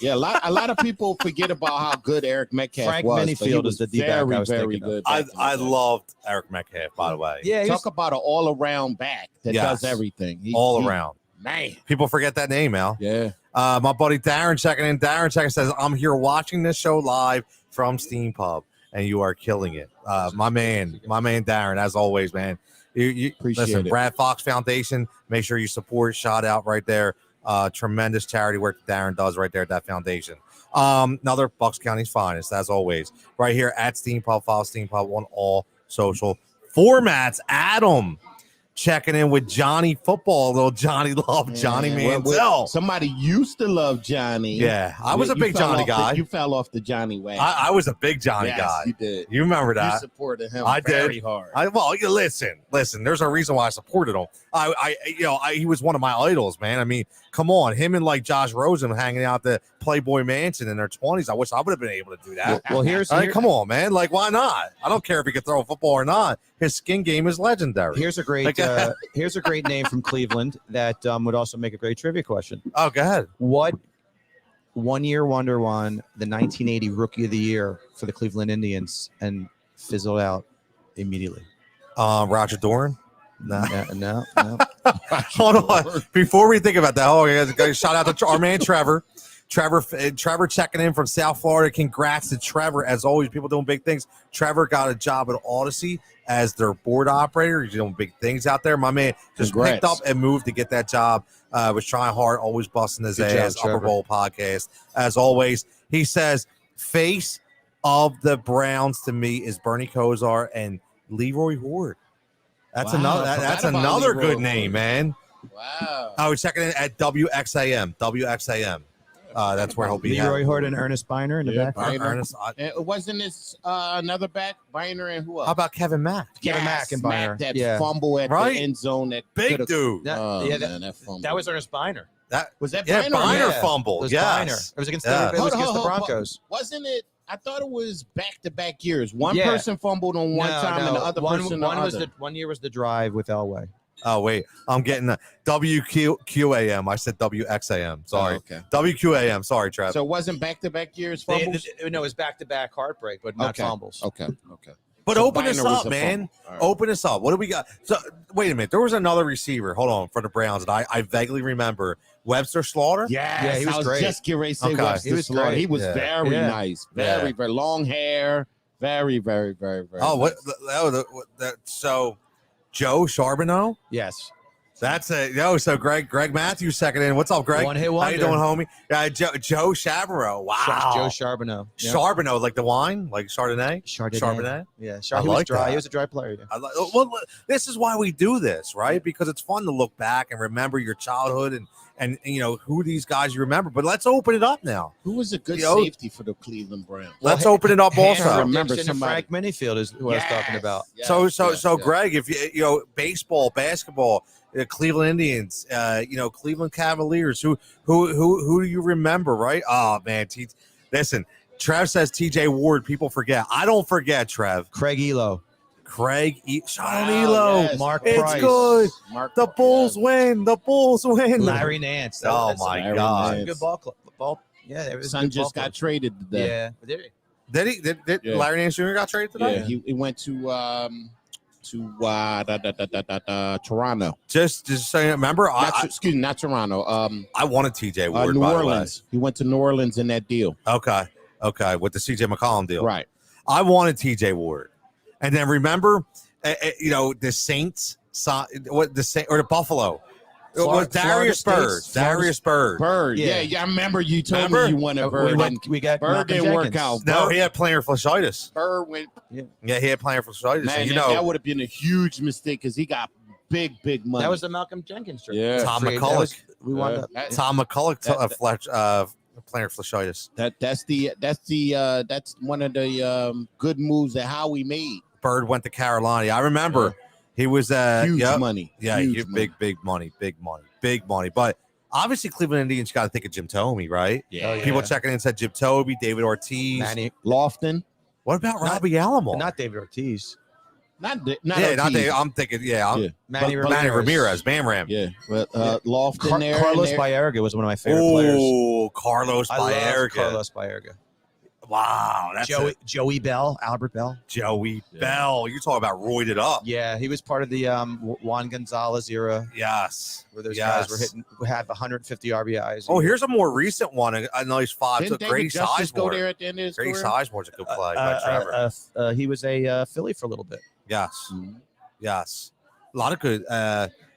Yeah, a lot of people forget about how good Eric Metcalf Frank was. but he Minifield was is the D-back I very, was very thinking of. good. back in the I day. loved Eric Metcalf, by the way. Yeah, he was- Talk about an all-around back that Yes. does everything. All around. Man. People forget that name, Al. Yeah. My buddy Darren checking in. Darren checking says, I'm here watching this show live from Steam Pub, and you are killing it. My man Darren, as always, man. You Appreciate listen, it. Brad Fox Foundation, make sure you support. Shout out right there. Tremendous charity work Darren does right there at that foundation. Another Bucks County's finest, as always. Right here at Steam Pub, follow Steam Pub on all social formats. Adam checking in with Johnny Football. Little Johnny Love, Johnny Manziel. Somebody used to love Johnny. Yeah, I was a big Johnny guy. You fell off the Johnny wagon. I was a big Johnny Yes, guy. You did. You remember You that? supported him I did. very hard. You listen. There's a reason why I supported him. He was one of my idols, man. I mean, come on, him and like Josh Rosen hanging out the Playboy Mansion in their 20s. I wish I would have been able to do that. Well, here's Come on, man. Like, why not? I don't care if he could throw a football or not. His skin game is legendary. here's a great great name from Cleveland that would also make a great trivia question. Oh, go ahead. What 1 year wonder won the 1980 Rookie of the Year for the Cleveland Indians and fizzled out immediately? Roger Doran. No. No. Hold on. Before we think about that, guys, shout out to our man Trevor. Trevor checking in from South Florida. Congrats to Trevor. As always, people doing big things. Trevor got a job at Odyssey as their board operator. He's doing big things out there. My man just Congrats. picked up and moved to get that job. Was trying hard, always busting his Good ass. job, Trevor. Upper Bowl podcast. As always, he says, face of the Browns to me is Bernie Kosar and Leroy Horde. That's Wow, another. I That's forgot about another Leroy good Horde. name, man. Wow. I was checking in at WXAM. That's where he'll be. Leroy at. Horde and Ernest Biner in the Yeah, back. Biner. Ernest, Wasn't this another back, Biner, and who else? how about Kevin Mack? Kevin Mack and Mack, Biner. that Yeah. fumble at Right? the end zone. That Big could've- dude. That, Oh, yeah, man, that fumble. that was Ernest Biner. That Was that yeah, Biner? Biner Yeah. fumble. It was Yes. Biner. It was against, Yeah. it was against the Hold on. Broncos. Wasn't it? I thought it was back-to-back years. One Yeah. person fumbled on one time, and the other person one on was the other. 1 year was the drive with Elway. Oh wait, I'm getting the WQAM. I said WXAM. Sorry, Oh, okay. WQAM. Sorry, Trev. So it wasn't back-to-back years fumbles? No, it was back-to-back heartbreak, but not Okay. fumbles. Okay. but So open us Biner was up, a man. fumble. All right. Open us up. What do we got? So wait a minute. There was another receiver. Hold on, for the Browns that I vaguely remember. Webster Slaughter. Yes, Yeah, he was I was great. just getting ready to say Okay. Webster He was Slaughter. great. He was Yeah. very Yeah. nice. Yeah. Very, very long hair. Very, very, very, very Oh, nice. so Joe Charbonneau. Yes. That's it. Yo, so Greg Matthews second in. What's up, Greg? One hit How wonder. you doing, homie? Joe Charbonneau. Wow. Joe Charbonneau. Yeah. Charbonneau, like the wine, like Chardonnay. Chardonnay. Yeah, I he was like dry. that. He was a dry player. Yeah. Well, this is why we do this, right? Because it's fun to look back and remember your childhood and you know who these guys you remember. But let's open it up now. Who was a good Yo. safety for the Cleveland Browns? Let's open it up also. Remember Remember somebody. Frank Minifield is who I was talking about. Yes, So yes, yes. Greg, if you know baseball, basketball, Cleveland Indians, Cleveland Cavaliers, who do you remember, right? Oh man, listen, Trev says T.J. Ward. People forget. I don't forget, Trev. Craig Elo. Sean Wow, Elo. yes. Mark It's Price. good. Mark The Bulls win. The Bulls win. Larry Nance. Oh That's my Larry God. Nance. good ball club. Yeah, there was Son good ball just got clubs. traded today. Yeah, did he? Did he? Did Yeah. Larry Nance Jr. got traded today? Yeah, he went to Toronto. Just so you remember, Not Toronto. I wanted T.J. Ward. New by Orleans. He went to New Orleans in that deal. The way. Okay, with the C.J. McCollum deal. Right. I wanted T.J. Ward, and then remember, the Saints, or the Buffalo. It was Darius Bird. Darius Bird. Bird. Yeah. Yeah, I remember you told Remember? me you wanted Bird. We got Bird Malcolm didn't work Jenkins. out. No, Bird, he had plantar fasciitis. Bird went. Yeah, he had plantar fasciitis. Man, and that would have been a huge mistake because he got big money. That was the Malcolm Jenkins trade. Yeah. Tom Trade. That McCulloch. was- We wound up. Tom McCulloch, plantar fasciitis. That's one of the good moves that Howie made. Bird went to Carolina. I remember he was Huge yep. money. Yeah, Huge big money. But obviously, Cleveland Indians got to think of Jim Thome, right? Yeah. People checking in said Jim Thome, David Ortiz. Manny, Lofton. What about Not- Robbie Alomar? not David Ortiz. Not Not Ortiz. David. I'm thinking, Yeah. Manny But- Manny Ramirez. Ramirez, Bam Ram. Yeah, but Lofton there. Carlos and there. Baerga was one of my favorite players. Oh, Carlos I love Baerga. Carlos Baerga. Wow, that's Joey Bell, Albert Bell. Joey Yeah. Bell. You're talking about roided up. Yeah, he was part of the Juan Gonzalez era Yes. where those Yes. guys had 150 RBIs. Oh, here's a more recent one. A nice five. Didn't So Grady David Justice go Sizemore. there at the end of his Grady career? Sizemore's a good play by Trevor. he was a Philly for a little bit. Yes. Mhm. Yes. A lot of good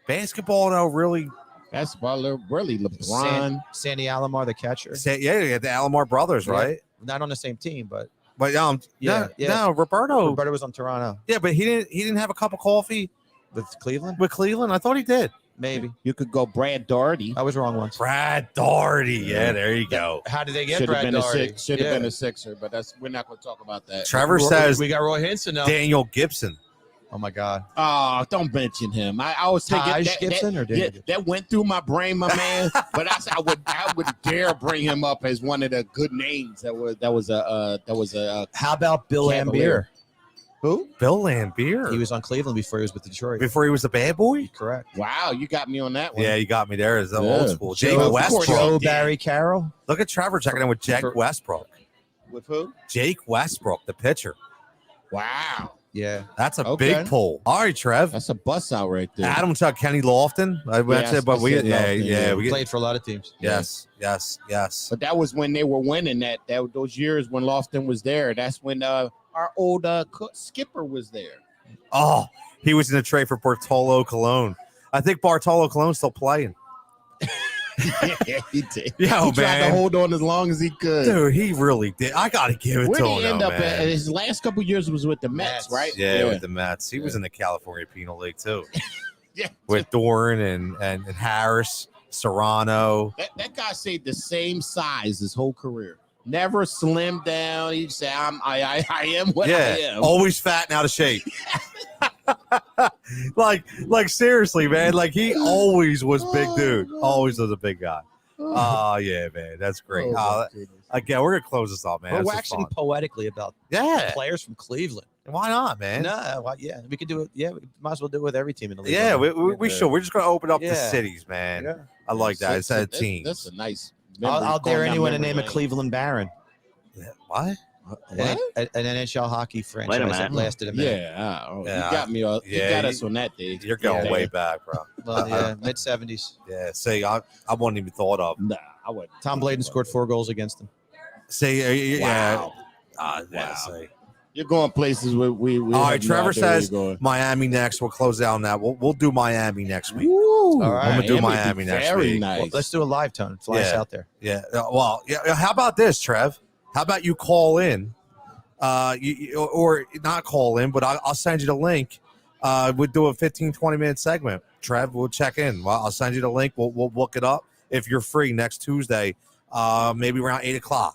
basketball, though, really. Basketball, really LeBron. Sandy Alomar, the catcher. Yeah, you had the Alomar brothers, Yeah. right? Not on the same team, but But Yeah, no, Roberto. Roberto was on Toronto Yeah, but he didn't have a cup of coffee with Cleveland. with Cleveland. I thought he did. Maybe You could go Brad Doherty. I was wrong once. Brad Doherty. Yeah, there you go. How did they get Should have Brad been Doherty? Should have been a Sixer, but we're not going to talk about that. Trevor says we got Roy Hinson now. Daniel Gibson. Oh my God, Oh, don't mention him. I was thinking Taj Gibson or Daniel Gibson? that went through my brain, my man. But I would dare bring him up as one of the good names. That was a How about Bill Cavalier. Lambier? Who? Bill Lambier. He was on Cleveland before he was with Detroit. before he was a bad boy. Correct. wow. You got me on that one. Yeah, you got me there. As Yeah. old school. Jake Joe- of course Westbrook. he Joe did. Barry Carroll. Look at Trevor checking in with Jake For- Westbrook. With who? Jake Westbrook, the pitcher. Wow. Yeah. That's a Okay. big pull. All right, Trev. That's a bust out right there. Adam Chuck Kenny Lofton. That's Yes, it, but I we said yeah, Lofton, yeah, yeah. we get Played for a lot of teams. yes. But that was when they were winning that those years when Lofton was there. That's when our old skipper was there. Oh, he was in the trade for Bartolo Colon. I think Bartolo Colon's still playing. Yeah, he did. Yo, He tried to man. hold on as long as he could. Dude, he really did. I gotta give it Where to did him. he end though, up at? man. His last couple years was with the Mets, right? Yeah, with the Mets. He was in the California Penal League too. Yeah. With Doran and Harris, Serrano. That guy stayed the same size his whole career. Never slimmed down. He'd say, I am what I am. Always fat and out of shape. like seriously, man. Like he always was big dude. Always was a big guy. Oh yeah, man. That's great. Oh, my goodness. Again, we're gonna close this off, man. We're This is waxing fun. poetically about Yeah. players from Cleveland. Why not, man? No, well, yeah, we could do it. Yeah, we might as well do it with every team in the league. Yeah, right? we should. We're just gonna open up the Yeah. cities, man. Yeah. I like that. It's a That's- team. That's a nice. I'll dare calling anyone to down name a memory Cleveland Baron, What? lane. an NHL hockey franchise that minute. lasted a minute. Yeah, Yeah, you got me. You yeah, got us on that day. You're going Yeah. way back, bro. Well, yeah, mid '70s. Yeah. See, I wasn't even thought of. Nah, I wouldn't. Tom Bladen scored 4 goals against them. See, yeah. Wow. Yeah. Wow. See. You're going places where we All right, have no Trevor idea where says you're going. Miami next. We'll close down that. We'll do Miami next week. Woo, All right. I'm gonna do would be Miami next very week. nice. Well, let's do a live tone. Fly us Yeah. out there. Yeah. Well, yeah. How about this, Trev? How about you call in? Or not call in, but I'll send you the link. We'll do a 15, 20-minute segment. Trev, we'll check in. Well, I'll send you the link. We'll look it up if you're free next Tuesday, maybe around 8 o'clock.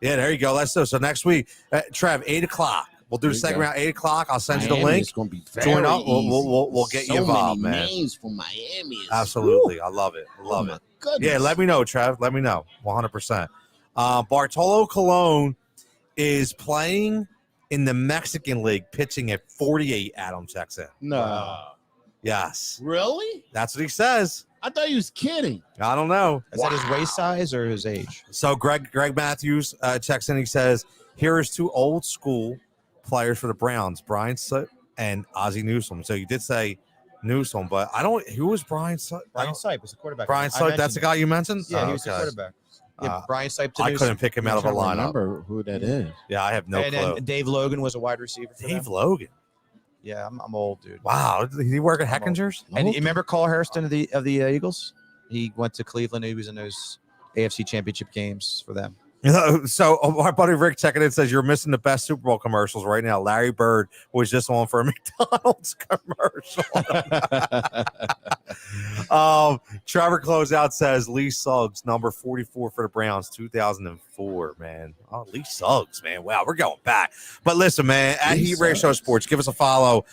Yeah, there you go. Let's do it. So next week, Trev, 8 o'clock. We'll do the segment around 8 o'clock. I'll send you the link. It's gonna be very Join up. easy. We'll get you So involved, many man. names from Miami. Absolutely. I love it. I love Oh, my it. goodness. Yeah, let me know, Trev. Let me know. 100%. Bartolo Colon is playing in the Mexican League, pitching at 48. Adam checks in. No. Yes. Really? That's what he says. I thought he was kidding. I don't know. Is that his waist size or his age? So Greg Matthews checks in. He says, here is two old school players for the Browns, Brian Sutton and Ozzie Newsome. So you did say Newsome, but I don't. Who was Brian Sutton? Brian Sipe was the quarterback. Brian Sutton. That's the guy you mentioned. Yeah, Oh, he was the okay. quarterback. Yeah, Brian Sipe. To I Newsome. couldn't pick him out of a I lineup. remember who that is. Yeah, I have no and clue. then Dave Logan was a wide receiver. For Dave them. Logan. Yeah, I'm old, dude. Wow, did he work at Heckinger's? And you remember Carl Hairston of the Eagles? He went to Cleveland. He was in those AFC Championship games for them. So our buddy Rick checking in says you're missing the best Super Bowl commercials right now. Larry Bird was just on for a McDonald's commercial. Trevor Closeout says Lee Suggs, number 44 for the Browns, 2004, man. Oh, Lee Suggs, man. Wow, we're going back. But listen, man, at Lee Heat Ratio Suggs. Sports, give us a follow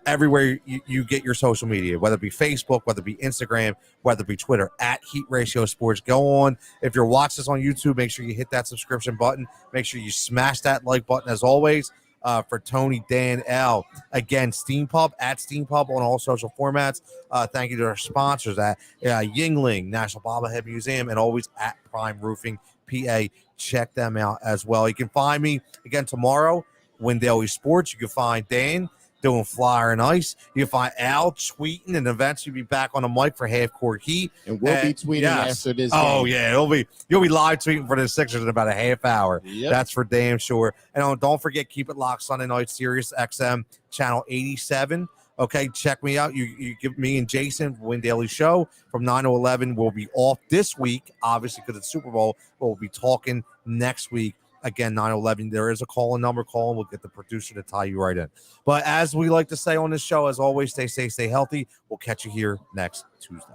everywhere you get your social media, whether it be Facebook, whether it be Instagram, whether it be Twitter, at Heat Ratio Sports. Go on. If you're watching this on YouTube, make sure you hit that subscription button. Make sure you smash that like button as always. For Tony, Dan, L. Again, Steam Pub, at Steam Pub on all social formats. Thank you to our sponsors at Yingling, National Bobblehead Museum, and always at Prime Roofing, PA. Check them out as well. You can find me again tomorrow, Win Daily Sports. You can find Dan doing Flyer and Ice. You can find Al tweeting, and eventually be back on the mic for Half Court Heat. And we'll be tweeting after this Oh game. yeah, you'll be live tweeting for the Sixers in about a half hour. Yep. That's for damn sure. And don't forget, keep it locked Sunday night, Sirius XM channel 87. Okay, check me out. You give me and Jason Win Daily Show from 9 to 11. We'll be off this week, obviously because it's Super Bowl. But we'll be talking next week. Again, 9-11. There is a call-in number. Call, and we'll get the producer to tie you right in. But as we like to say on this show, as always, stay safe, stay healthy. We'll catch you here next Tuesday.